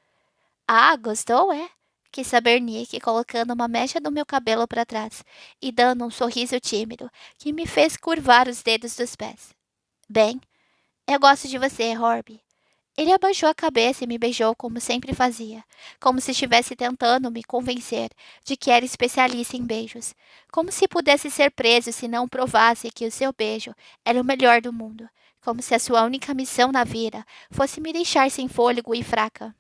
Ah, gostou, é? quis saber Nick, colocando uma mecha do meu cabelo para trás e dando um sorriso tímido que me fez curvar os dedos dos pés. Bem, eu gosto de você, Horby. Ele abaixou a cabeça e me beijou como sempre fazia, como se estivesse tentando me convencer de que era especialista em beijos, como se pudesse ser preso se não provasse que o seu beijo era o melhor do mundo, como se a sua única missão na vida fosse me deixar sem fôlego e fraca.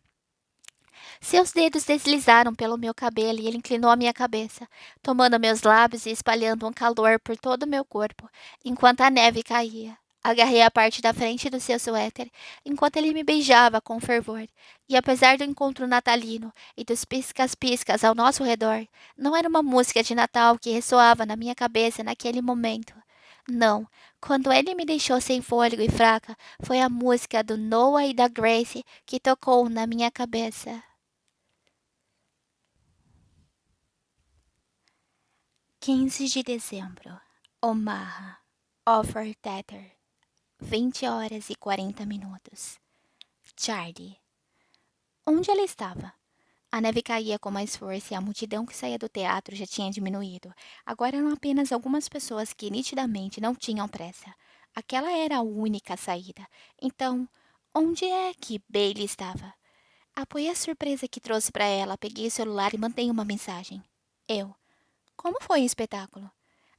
Seus dedos deslizaram pelo meu cabelo e ele inclinou a minha cabeça, tomando meus lábios e espalhando um calor por todo o meu corpo, enquanto a neve caía. Agarrei a parte da frente do seu suéter, enquanto ele me beijava com fervor. E apesar do encontro natalino e dos piscas-piscas ao nosso redor, não era uma música de Natal que ressoava na minha cabeça naquele momento. Não, quando ele me deixou sem fôlego e fraca, foi a música do Noah e da Grace que tocou na minha cabeça. 15 de dezembro, Omaha, Offer Tether, 20 horas e 40 minutos. Charlie. Onde ela estava? A neve caía com mais força e a multidão que saía do teatro já tinha diminuído. Agora eram apenas algumas pessoas que nitidamente não tinham pressa. Aquela era a única saída. Então, onde é que Bailey estava? Apoiei a surpresa que trouxe para ela, peguei o celular e mandei uma mensagem. Eu. Como foi o espetáculo?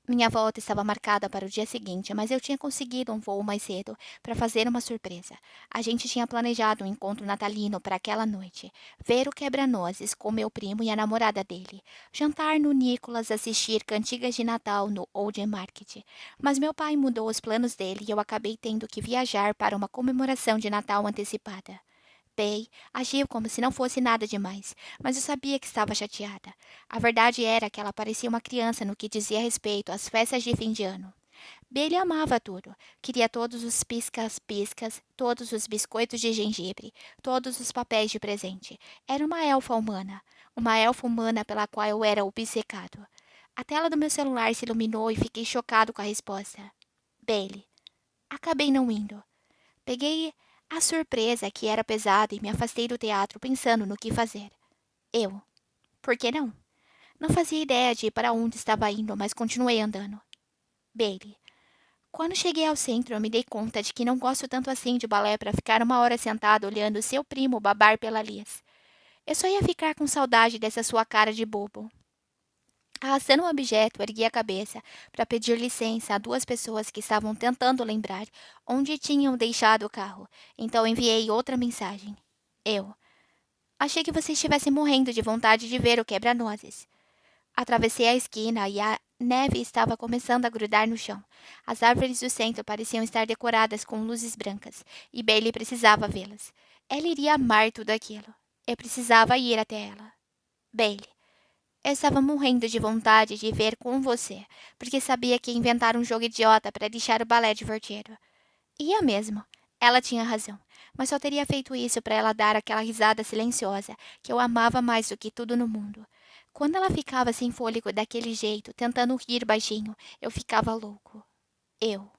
Minha volta estava marcada para o dia seguinte, mas eu tinha conseguido um voo mais cedo para fazer uma surpresa. A gente tinha planejado um encontro natalino para aquela noite. Ver o quebra-nozes com meu primo e a namorada dele. Jantar no Nicholas, assistir cantigas de Natal no Old Market. Mas meu pai mudou os planos dele e eu acabei tendo que viajar para uma comemoração de Natal antecipada. Bey agiu como se não fosse nada demais, mas eu sabia que estava chateada. A verdade era que ela parecia uma criança no que dizia respeito às festas de fim de ano. Bailey amava tudo. Queria todos os piscas-piscas, todos os biscoitos de gengibre, todos os papéis de presente. Era uma elfa humana pela qual eu era obcecado. A tela do meu celular se iluminou e fiquei chocado com a resposta. Bailey. Acabei não indo. Peguei a surpresa que era pesada e me afastei do teatro pensando no que fazer. Eu. Por que não? Não fazia ideia de para onde estava indo, mas continuei andando. Bailey. Quando cheguei ao centro, eu me dei conta de que não gosto tanto assim de balé para ficar uma hora sentado olhando seu primo babar pela Liz. Eu só ia ficar com saudade dessa sua cara de bobo. Arrastando um objeto, ergui a cabeça para pedir licença a duas pessoas que estavam tentando lembrar onde tinham deixado o carro. Então enviei outra mensagem. Eu. Achei que você estivesse morrendo de vontade de ver o quebra-nozes. Atravessei a esquina e a neve estava começando a grudar no chão. As árvores do centro pareciam estar decoradas com luzes brancas, e Bailey precisava vê-las. Ela iria amar tudo aquilo. Eu precisava ir até ela. Bailey. Eu estava morrendo de vontade de ver com você, porque sabia que ia inventar um jogo idiota para deixar o balé divertido. Ia mesmo. Ela tinha razão, mas só teria feito isso para ela dar aquela risada silenciosa que eu amava mais do que tudo no mundo. Quando ela ficava sem fôlego daquele jeito, tentando rir baixinho, eu ficava louco. Eu.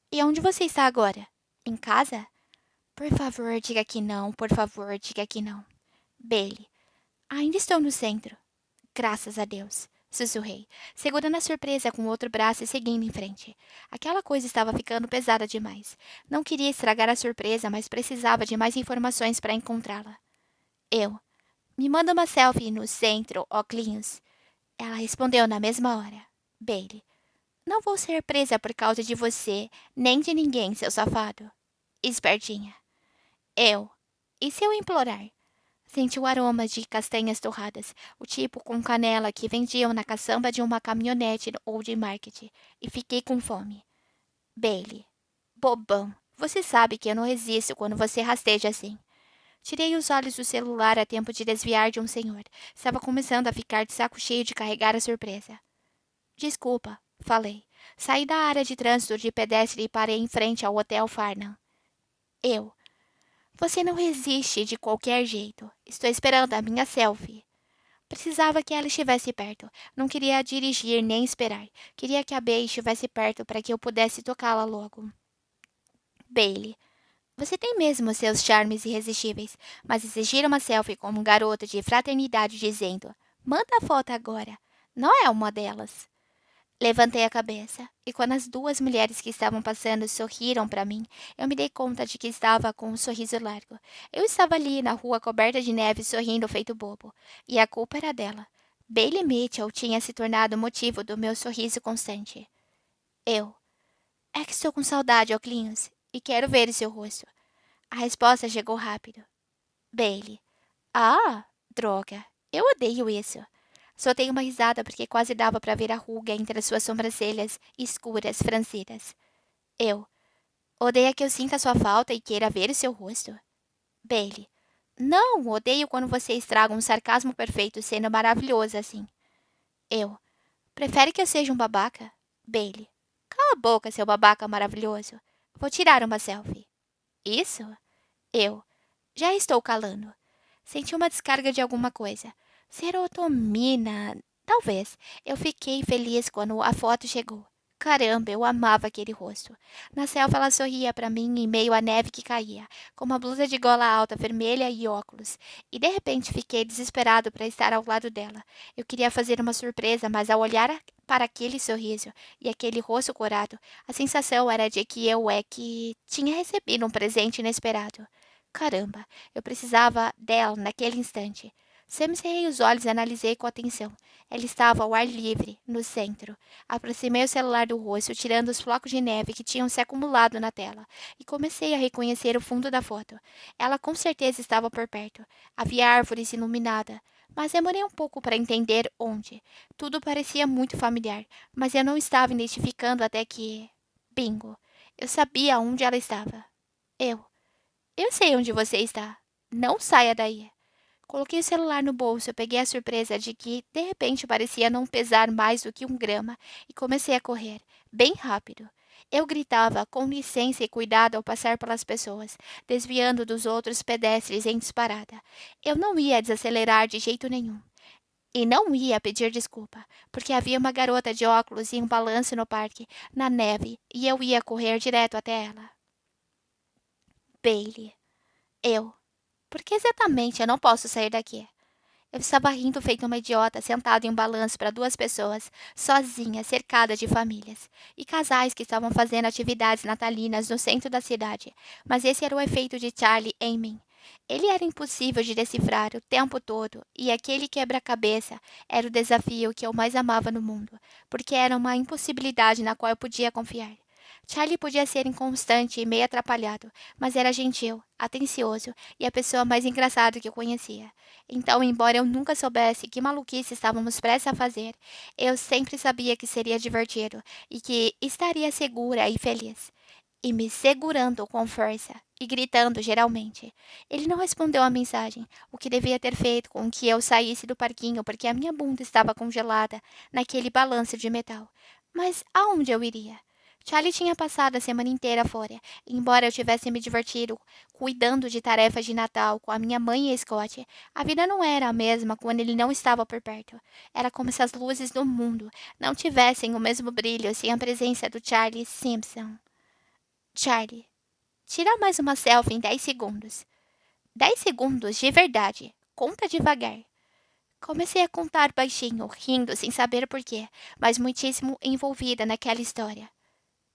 E onde você está agora? Em casa? Por favor, diga que não, por favor, diga que não. Bailey. Ainda estou no centro. Graças a Deus, sussurrei, segurando a surpresa com o outro braço e seguindo em frente. Aquela coisa estava ficando pesada demais. Não queria estragar a surpresa, mas precisava de mais informações para encontrá-la. Eu. Me manda uma selfie no centro, óculos. Ela respondeu na mesma hora. Bailey. Não vou ser presa por causa de você, nem de ninguém, seu safado. Espertinha. Eu. E se eu implorar? Senti o aroma de castanhas torradas, o tipo com canela que vendiam na caçamba de uma caminhonete no Old Market, e fiquei com fome. Bailey. Bobão. Você sabe que eu não resisto quando você rasteja assim. Tirei os olhos do celular a tempo de desviar de um senhor. Estava começando a ficar de saco cheio de carregar a surpresa. Desculpa, falei. Saí da área de trânsito de pedestre e parei em frente ao Hotel Farnham. Eu. Você não resiste de qualquer jeito. Estou esperando a minha selfie. Precisava que ela estivesse perto. Não queria dirigir nem esperar. Queria que a Bey estivesse perto para que eu pudesse tocá-la logo. Bailey. Você tem mesmo seus charmes irresistíveis, mas exigir uma selfie como um garoto de fraternidade dizendo: manda a foto agora, não é uma delas. Levantei a cabeça, e quando as duas mulheres que estavam passando sorriram para mim, eu me dei conta de que estava com um sorriso largo. Eu estava ali na rua coberta de neve sorrindo feito bobo, e a culpa era dela. Bailey Mitchell tinha se tornado o motivo do meu sorriso constante. Eu. É que estou com saudade, Oclinhos, e quero ver o seu rosto. A resposta chegou rápido. Bailey. Ah, droga. Eu odeio isso. Soltei uma risada porque quase dava para ver a ruga entre as suas sobrancelhas escuras, franzidas. Eu. Odeia que eu sinta sua falta e queira ver o seu rosto? Bailey. Não, odeio quando você estraga um sarcasmo perfeito sendo maravilhoso assim. Eu. Prefere que eu seja um babaca? Bailey. Cala a boca, seu babaca maravilhoso. Vou tirar uma selfie. Isso? Eu. Já estou calando. Senti uma descarga de alguma coisa. Serotonina. Talvez. Eu fiquei feliz quando a foto chegou. Caramba, eu amava aquele rosto. Na selfie ela sorria para mim em meio à neve que caía, com uma blusa de gola alta vermelha e óculos. E de repente fiquei desesperado para estar ao lado dela. Eu queria fazer uma surpresa, mas ao olhar para aquele sorriso e aquele rosto corado, a sensação era de que eu é que tinha recebido um presente inesperado. Caramba, eu precisava dela naquele instante. Semicerrei os olhos e analisei com atenção. Ela estava ao ar livre, no centro. Aproximei o celular do rosto, tirando os flocos de neve que tinham se acumulado na tela, e comecei a reconhecer o fundo da foto. Ela com certeza estava por perto. Havia árvores iluminadas, mas demorei um pouco para entender onde. Tudo parecia muito familiar, mas eu não estava identificando até que. Bingo! Eu sabia onde ela estava. Eu. Eu sei onde você está. Não saia daí. Coloquei o celular no bolso, peguei a surpresa de que, de repente, parecia não pesar mais do que 1 grama e comecei a correr, bem rápido. Eu gritava com licença e cuidado ao passar pelas pessoas, desviando dos outros pedestres em disparada. Eu não ia desacelerar de jeito nenhum. E não ia pedir desculpa, porque havia uma garota de óculos em um balanço no parque, na neve, e eu ia correr direto até ela. Bailey. Eu. Por que exatamente eu não posso sair daqui? Eu estava rindo feito uma idiota, sentado em um balanço para 2 pessoas, sozinha, cercada de famílias, e casais que estavam fazendo atividades natalinas no centro da cidade. Mas esse era o efeito de Charlie em mim. Ele era impossível de decifrar o tempo todo, e aquele quebra-cabeça era o desafio que eu mais amava no mundo, porque era uma impossibilidade na qual eu podia confiar. Charlie podia ser inconstante e meio atrapalhado, mas era gentil, atencioso e a pessoa mais engraçada que eu conhecia. Então, embora eu nunca soubesse que maluquice estávamos prestes a fazer, eu sempre sabia que seria divertido e que estaria segura e feliz. E me segurando com força e gritando geralmente. Ele não respondeu à mensagem, o que devia ter feito com que eu saísse do parquinho porque a minha bunda estava congelada naquele balanço de metal. Mas aonde eu iria? Charlie tinha passado a semana inteira fora, embora eu tivesse me divertido cuidando de tarefas de Natal com a minha mãe e Scott. A vida não era a mesma quando ele não estava por perto. Era como se as luzes do mundo não tivessem o mesmo brilho sem a presença do Charlie Simpson. Charlie, tira mais uma selfie em 10 segundos. 10 segundos de verdade. Conta devagar. Comecei a contar baixinho, rindo sem saber porquê, mas muitíssimo envolvida naquela história.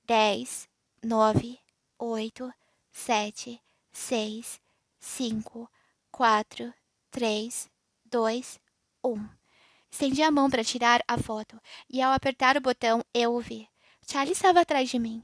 10, 9, 8, 7, 6, 5, 4, 3, 2, 1. Estendi a mão para tirar a foto e, ao apertar o botão, eu o vi. Charlie estava atrás de mim.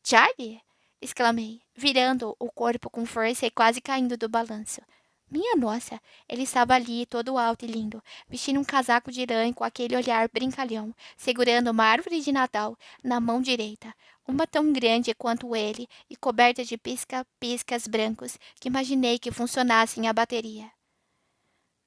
Charlie? Exclamei, virando o corpo com força e quase caindo do balanço. Minha nossa, ele estava ali, todo alto e lindo, vestindo um casaco de lã e com aquele olhar brincalhão, segurando uma árvore de Natal na mão direita, uma tão grande quanto ele e coberta de pisca-piscas brancos que imaginei que funcionassem a bateria.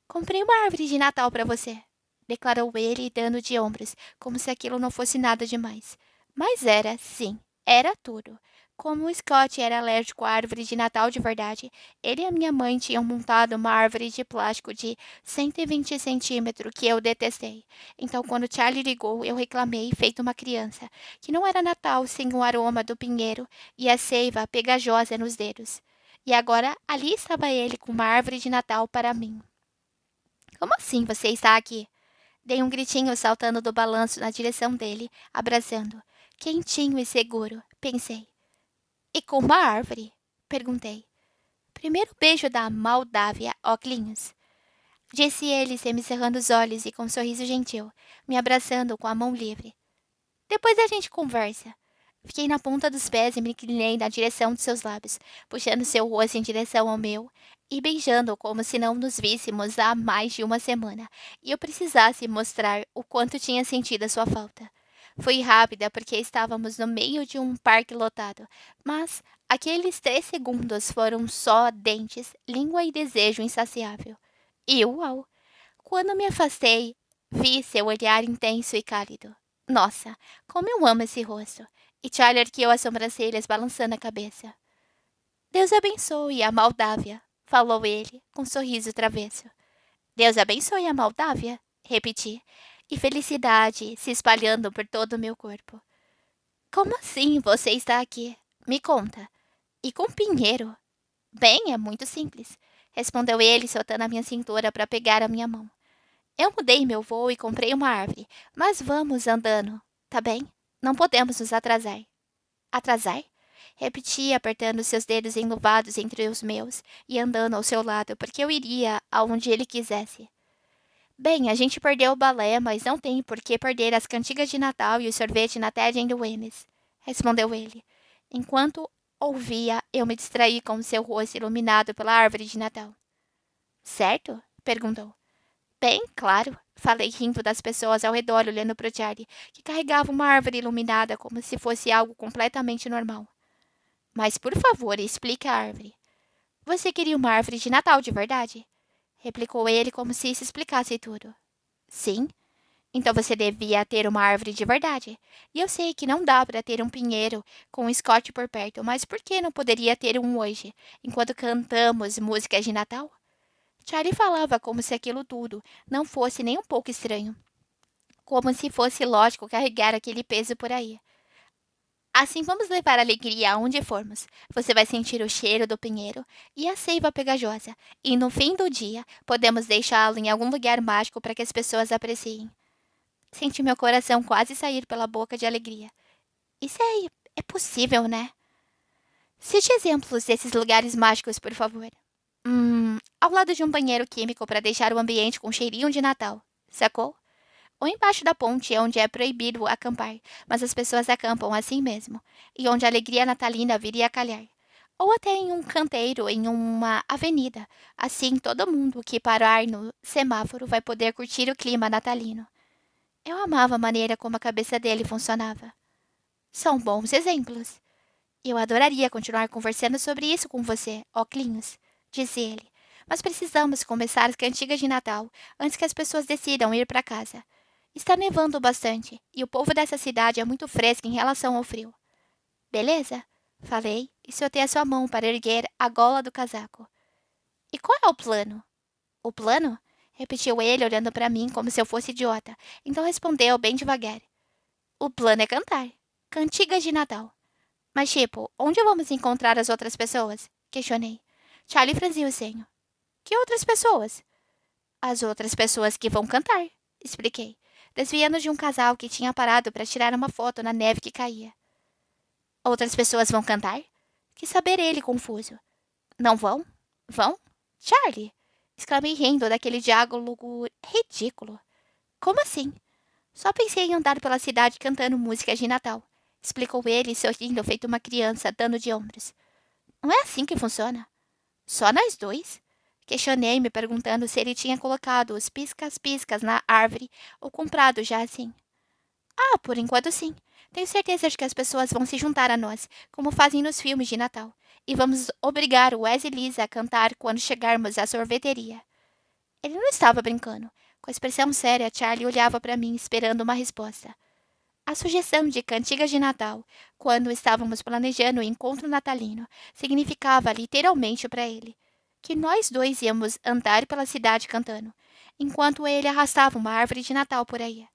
Comprei uma árvore de Natal para você, declarou ele, dando de ombros, como se aquilo não fosse nada demais. Mas era, sim, era tudo. Como o Scott era alérgico à árvore de Natal de verdade, ele e a minha mãe tinham montado uma árvore de plástico de 120 centímetros que eu detestei. Então, quando Charlie ligou, eu reclamei, feito uma criança, que não era Natal sem o aroma do pinheiro e a seiva pegajosa nos dedos. E agora ali estava ele com uma árvore de Natal para mim. Como assim você está aqui? Dei um gritinho saltando do balanço na direção dele, abraçando. Quentinho e seguro, pensei. E com uma árvore? Perguntei. Primeiro beijo da Moldávia, Oclinhos. Disse ele, semicerrando os olhos e com um sorriso gentil, me abraçando com a mão livre. Depois a gente conversa. Fiquei na ponta dos pés e me inclinei na direção de seus lábios, puxando seu rosto em direção ao meu e beijando como se não nos víssemos há mais de uma semana e eu precisasse mostrar o quanto tinha sentido a sua falta. Fui rápida porque estávamos no meio de um parque lotado, mas aqueles 3 segundos foram só dentes, língua e desejo insaciável. E uau! Quando me afastei, vi seu olhar intenso e cálido. Nossa, como eu amo esse rosto! E Charlie ergueu as sobrancelhas, balançando a cabeça. Deus abençoe a Moldávia, falou ele, com um sorriso travesso. Deus abençoe a Moldávia, repeti, e felicidade se espalhando por todo o meu corpo. Como assim você está aqui? Me conta. E com Pinheiro? Bem, é muito simples, respondeu ele, soltando a minha cintura para pegar a minha mão. Eu mudei meu voo e comprei uma árvore, mas vamos andando, tá bem? Não podemos nos atrasar. Atrasar? Repeti, apertando seus dedos enluvados entre os meus e andando ao seu lado, porque eu iria aonde ele quisesse. Bem, a gente perdeu o balé, mas não tem por que perder as cantigas de Natal e o sorvete na Ted and Weems, respondeu ele. Enquanto ouvia, eu me distraí com seu rosto iluminado pela árvore de Natal. Certo? Perguntou. Bem, claro, falei rindo das pessoas ao redor olhando para o Charlie, que carregava uma árvore iluminada como se fosse algo completamente normal. Mas, por favor, explique a árvore. Você queria uma árvore de Natal de verdade? Replicou ele como se isso explicasse tudo. Sim. Então você devia ter uma árvore de verdade. E eu sei que não dá para ter um pinheiro com um Scott por perto, mas por que não poderia ter um hoje, enquanto cantamos músicas de Natal? Charlie falava como se aquilo tudo não fosse nem um pouco estranho, como se fosse lógico carregar aquele peso por aí. Assim vamos levar alegria aonde formos. Você vai sentir o cheiro do pinheiro e a seiva pegajosa, e no fim do dia podemos deixá-lo em algum lugar mágico para que as pessoas apreciem. Senti meu coração quase sair pela boca de alegria. Isso é possível, né? Cite exemplos desses lugares mágicos, por favor. Ao lado de um banheiro químico para deixar o ambiente com cheirinho de Natal. Sacou? Ou embaixo da ponte, onde é proibido acampar, mas as pessoas acampam assim mesmo, e onde a alegria natalina viria a calhar. Ou até em um canteiro, em uma avenida. Assim, todo mundo que parar no semáforo vai poder curtir o clima natalino. Eu amava a maneira como a cabeça dele funcionava. São bons exemplos. Eu adoraria continuar conversando sobre isso com você, Oclinhos, disse ele. Mas precisamos começar as cantigas de Natal antes que as pessoas decidam ir para casa. Está nevando bastante e o povo dessa cidade é muito fresco em relação ao frio. Beleza? Falei e soltei a sua mão para erguer a gola do casaco. E qual é o plano? O plano? Repetiu ele, olhando para mim como se eu fosse idiota. Então respondeu bem devagar. O plano é cantar. Cantigas de Natal. Mas, tipo, onde vamos encontrar as outras pessoas? Questionei. Charlie franziu o senho. Que outras pessoas? As outras pessoas que vão cantar, expliquei, desviando de um casal que tinha parado para tirar uma foto na neve que caía. Outras pessoas vão cantar? Quis saber ele, confuso. Não vão? Vão? Charlie! Exclamei rindo daquele diálogo ridículo. Como assim? Só pensei em andar pela cidade cantando músicas de Natal, explicou ele, sorrindo feito uma criança, dando de ombros. Não é assim que funciona. Só nós dois? Questionei, me perguntando se ele tinha colocado os piscas-piscas na árvore ou comprado já assim. Ah, por enquanto sim. Tenho certeza de que as pessoas vão se juntar a nós, como fazem nos filmes de Natal. E vamos obrigar o Wes e Lisa a cantar quando chegarmos à sorveteria. Ele não estava brincando. Com a expressão séria, Charlie olhava para mim, esperando uma resposta. A sugestão de cantigas de Natal, quando estávamos planejando o encontro natalino, significava literalmente para ele que nós dois íamos andar pela cidade cantando, enquanto ele arrastava uma árvore de Natal por aí.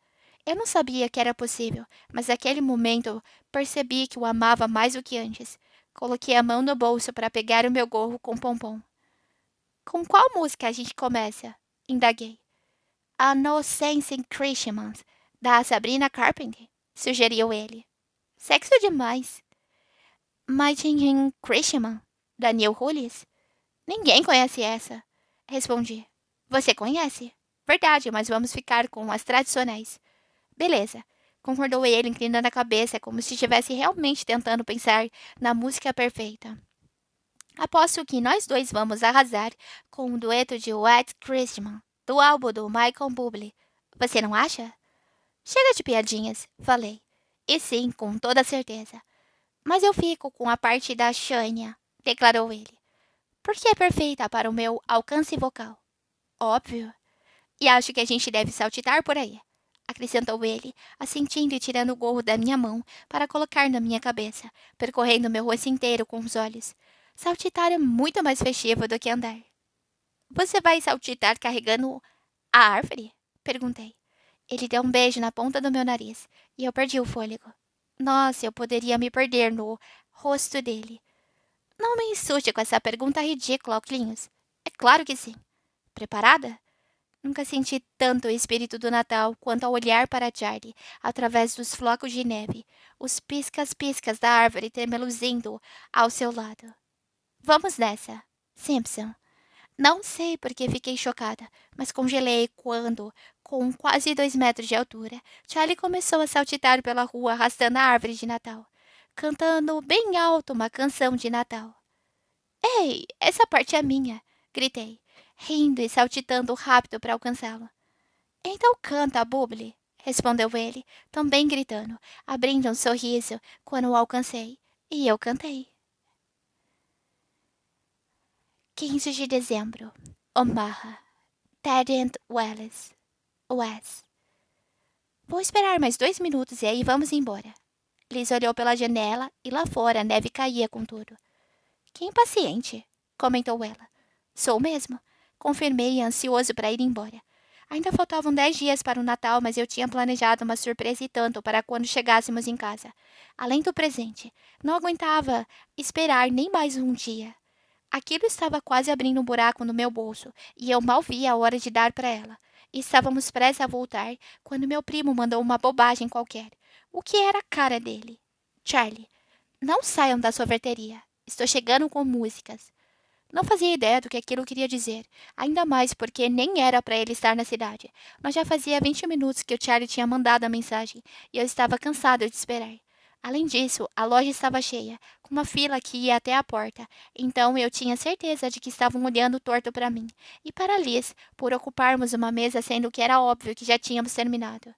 Eu não sabia que era possível, mas naquele momento percebi que o amava mais do que antes. Coloquei a mão no bolso para pegar o meu gorro com pompom. Com qual música a gente começa? Indaguei. A No Sense in Christmas, da Sabrina Carpenter, sugeriu ele. Sexo demais. Mighty in Christmas, da Neil Hullis? Ninguém conhece essa, respondi. Você conhece? Verdade, mas vamos ficar com as tradicionais. Beleza, concordou ele, inclinando a cabeça, como se estivesse realmente tentando pensar na música perfeita. Aposto que nós dois vamos arrasar com um dueto de White Christmas, do álbum do Michael Bublé. Você não acha? Chega de piadinhas, falei. E sim, com toda certeza. Mas eu fico com a parte da Shania, declarou ele. Porque é perfeita para o meu alcance vocal. Óbvio. E acho que a gente deve saltitar por aí, acrescentou ele, assentindo e tirando o gorro da minha mão para colocar na minha cabeça, percorrendo meu rosto inteiro com os olhos. Saltitar é muito mais festivo do que andar. Você vai saltitar carregando a árvore? Perguntei. Ele deu um beijo na ponta do meu nariz e eu perdi o fôlego. Nossa, eu poderia me perder no rosto dele. Não me insulte com essa pergunta ridícula, Oclinhos. É claro que sim. Preparada? Nunca senti tanto o espírito do Natal quanto ao olhar para Charlie através dos flocos de neve, os piscas-piscas da árvore tremeluzindo ao seu lado. Vamos nessa, Simpson. Não sei por que fiquei chocada, mas congelei quando, com quase 2 metros de altura, Charlie começou a saltitar pela rua arrastando a árvore de Natal, cantando bem alto uma canção de Natal. Ei, essa parte é minha! Gritei, rindo e saltitando rápido para alcançá-lo. Então canta, Buble, respondeu ele, também gritando, abrindo um sorriso quando o alcancei. E eu cantei. 15 de dezembro. Omaha. Ted Wallace. Wes. Vou esperar mais 2 minutos e aí vamos embora. Liz olhou pela janela e lá fora a neve caía com tudo. Que impaciente, comentou ela. Sou mesmo, confirmei, ansioso para ir embora. Ainda faltavam 10 dias para o Natal, mas eu tinha planejado uma surpresa e tanto para quando chegássemos em casa. Além do presente, não aguentava esperar nem mais um dia. Aquilo estava quase abrindo um buraco no meu bolso, e eu mal via a hora de dar para ela. Estávamos prestes a voltar, quando meu primo mandou uma bobagem qualquer. O que era a cara dele? Charlie, não saiam da sorveteria. Estou chegando com músicas. Não fazia ideia do que aquilo queria dizer, ainda mais porque nem era para ele estar na cidade. Mas já fazia 20 minutos que o Charlie tinha mandado a mensagem e eu estava cansado de esperar. Além disso, a loja estava cheia, com uma fila que ia até a porta, então eu tinha certeza de que estavam olhando torto para mim e para Liz por ocuparmos uma mesa, sendo que era óbvio que já tínhamos terminado.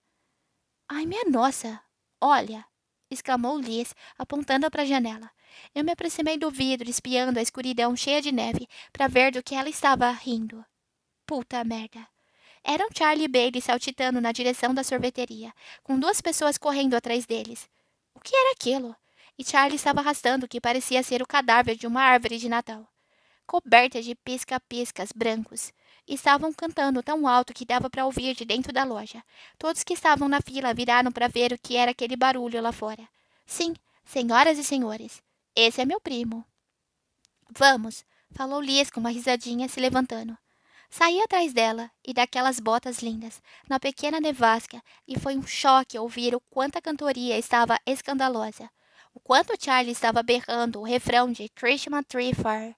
Ai, minha nossa! Olha! Exclamou Liz, apontando para a janela. Eu me aproximei do vidro, espiando a escuridão cheia de neve, para ver do que ela estava rindo. Puta merda! Eram Charlie e Bailey saltitando na direção da sorveteria, com 2 pessoas correndo atrás deles. O que era aquilo? E Charlie estava arrastando o que parecia ser o cadáver de uma árvore de Natal, coberta de pisca-piscas brancos. Estavam cantando tão alto que dava para ouvir de dentro da loja. Todos que estavam na fila viraram para ver o que era aquele barulho lá fora. Sim, senhoras e senhores, esse é meu primo. Vamos, falou Liz com uma risadinha, se levantando. Saí atrás dela e daquelas botas lindas, na pequena nevasca, e foi um choque ouvir o quanto a cantoria estava escandalosa. O quanto Charlie estava berrando o refrão de Christmas Tree Fire.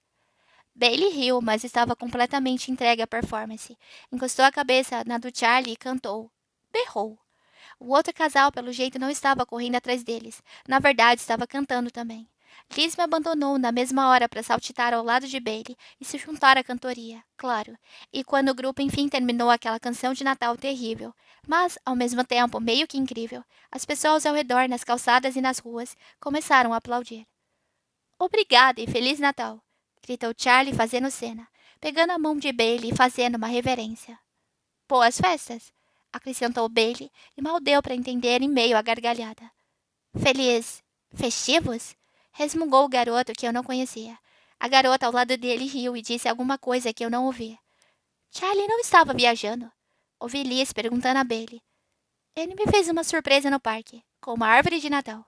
Bailey riu, mas estava completamente entregue à performance. Encostou a cabeça na do Charlie e cantou. Berrou. O outro casal, pelo jeito, não estava correndo atrás deles. Na verdade, estava cantando também. Liz me abandonou na mesma hora para saltitar ao lado de Bailey e se juntar à cantoria, claro. E quando o grupo enfim terminou aquela canção de Natal terrível, mas, ao mesmo tempo, meio que incrível, as pessoas ao redor, nas calçadas e nas ruas, começaram a aplaudir. Obrigada e Feliz Natal! Gritou Charlie fazendo cena, pegando a mão de Bailey e fazendo uma reverência. Boas festas! acrescentou Bailey, e mal deu para entender em meio à gargalhada. Feliz festivos? Resmungou o garoto que eu não conhecia. A garota ao lado dele riu e disse alguma coisa que eu não ouvi. Charlie não estava viajando. Ouvi Liz perguntando a Bailey. Ele me fez uma surpresa no parque, com uma árvore de Natal.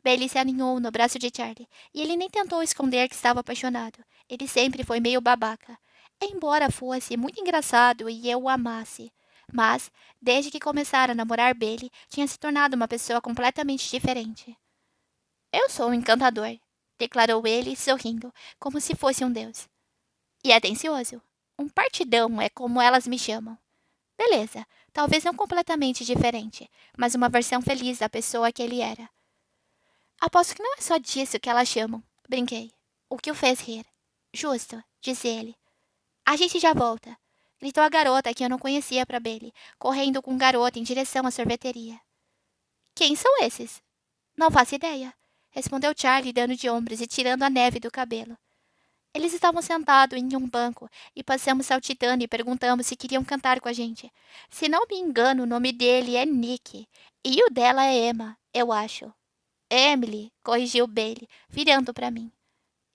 Bailey se aninhou no braço de Charlie, e ele nem tentou esconder que estava apaixonado. Ele sempre foi meio babaca. Embora fosse muito engraçado e eu o amasse. Mas, desde que começara a namorar Bailey, tinha se tornado uma pessoa completamente diferente. Eu sou um encantador, declarou ele, sorrindo, como se fosse um deus. E atencioso. Um partidão é como elas me chamam. Beleza, talvez não completamente diferente, mas uma versão feliz da pessoa que ele era. Aposto que não é só disso que elas chamam, brinquei. O que o fez rir. Justo, disse ele. A gente já volta, gritou a garota que eu não conhecia para Bailey, correndo com o garoto em direção à sorveteria. Quem são esses? Não faço ideia, respondeu Charlie, dando de ombros e tirando a neve do cabelo. Eles estavam sentados em um banco e passamos saltitando e perguntamos se queriam cantar com a gente. Se não me engano, o nome dele é Nick e o dela é Emma, eu acho. Emily, corrigiu Bailey, virando para mim.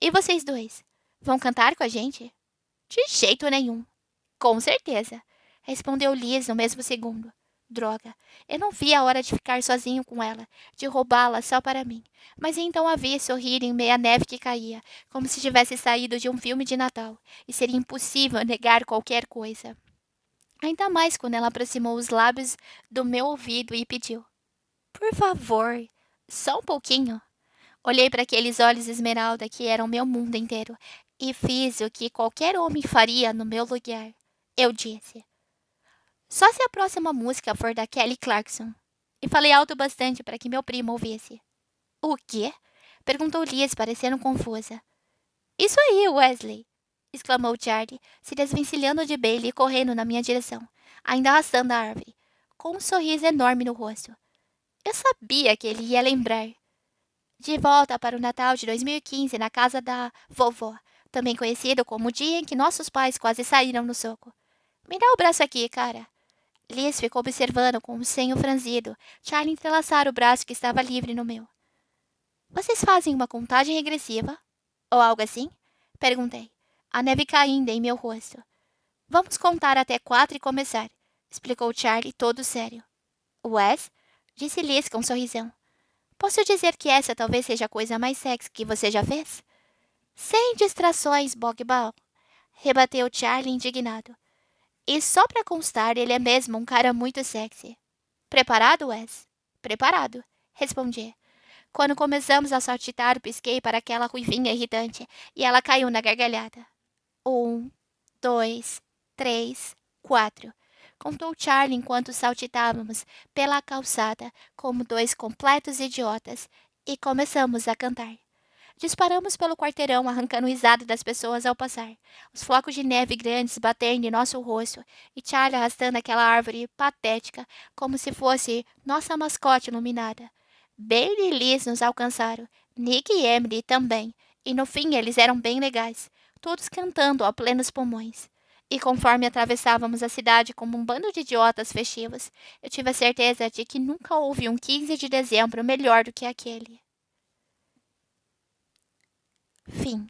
E vocês dois? Vão cantar com a gente? De jeito nenhum. Com certeza, respondeu Liz no mesmo segundo. Droga, eu não vi a hora de ficar sozinho com ela, de roubá-la só para mim. Mas então a vi sorrir em meia neve que caía, como se tivesse saído de um filme de Natal, e seria impossível negar qualquer coisa. Ainda mais quando ela aproximou os lábios do meu ouvido e pediu: Por favor, só um pouquinho. Olhei para aqueles olhos esmeralda que eram meu mundo inteiro e fiz o que qualquer homem faria no meu lugar. Eu disse: Só se a próxima música for da Kelly Clarkson. E falei alto bastante para que meu primo ouvisse. O quê? Perguntou Liz, parecendo confusa. Isso aí, Wesley! Exclamou Charlie, se desvencilhando de Bailey e correndo na minha direção, ainda arrastando a árvore, com um sorriso enorme no rosto. Eu sabia que ele ia lembrar. De volta para o Natal de 2015 na casa da vovó, também conhecido como o dia em que nossos pais quase saíram no soco. Me dá o braço aqui, cara. Liz ficou observando com o senho franzido, Charlie entrelaçar o braço que estava livre no meu. Vocês fazem uma contagem regressiva? Ou algo assim? Perguntei, a neve caindo em meu rosto. Vamos contar até 4 e começar, explicou Charlie todo sério. Wes? Disse Liz com um sorrisão. Posso dizer que essa talvez seja a coisa mais sexy que você já fez? Sem distrações, Bogbal, rebateu Charlie indignado. E só pra constar, ele é mesmo um cara muito sexy. Preparado, Wes? Preparado, respondi. Quando começamos a saltitar, pisquei para aquela ruivinha irritante e ela caiu na gargalhada. 1, 2, 3, 4. Contou Charlie enquanto saltitávamos pela calçada como dois completos idiotas e começamos a cantar. Disparamos pelo quarteirão, arrancando risada das pessoas ao passar. Os flocos de neve grandes batendo em nosso rosto e Charlie arrastando aquela árvore patética como se fosse nossa mascote iluminada. Bailey e Liz nos alcançaram, Nick e Emily também, e no fim eles eram bem legais, todos cantando a plenos pulmões. E conforme atravessávamos a cidade como um bando de idiotas festivos, eu tive a certeza de que nunca houve um 15 de dezembro melhor do que aquele. Fim.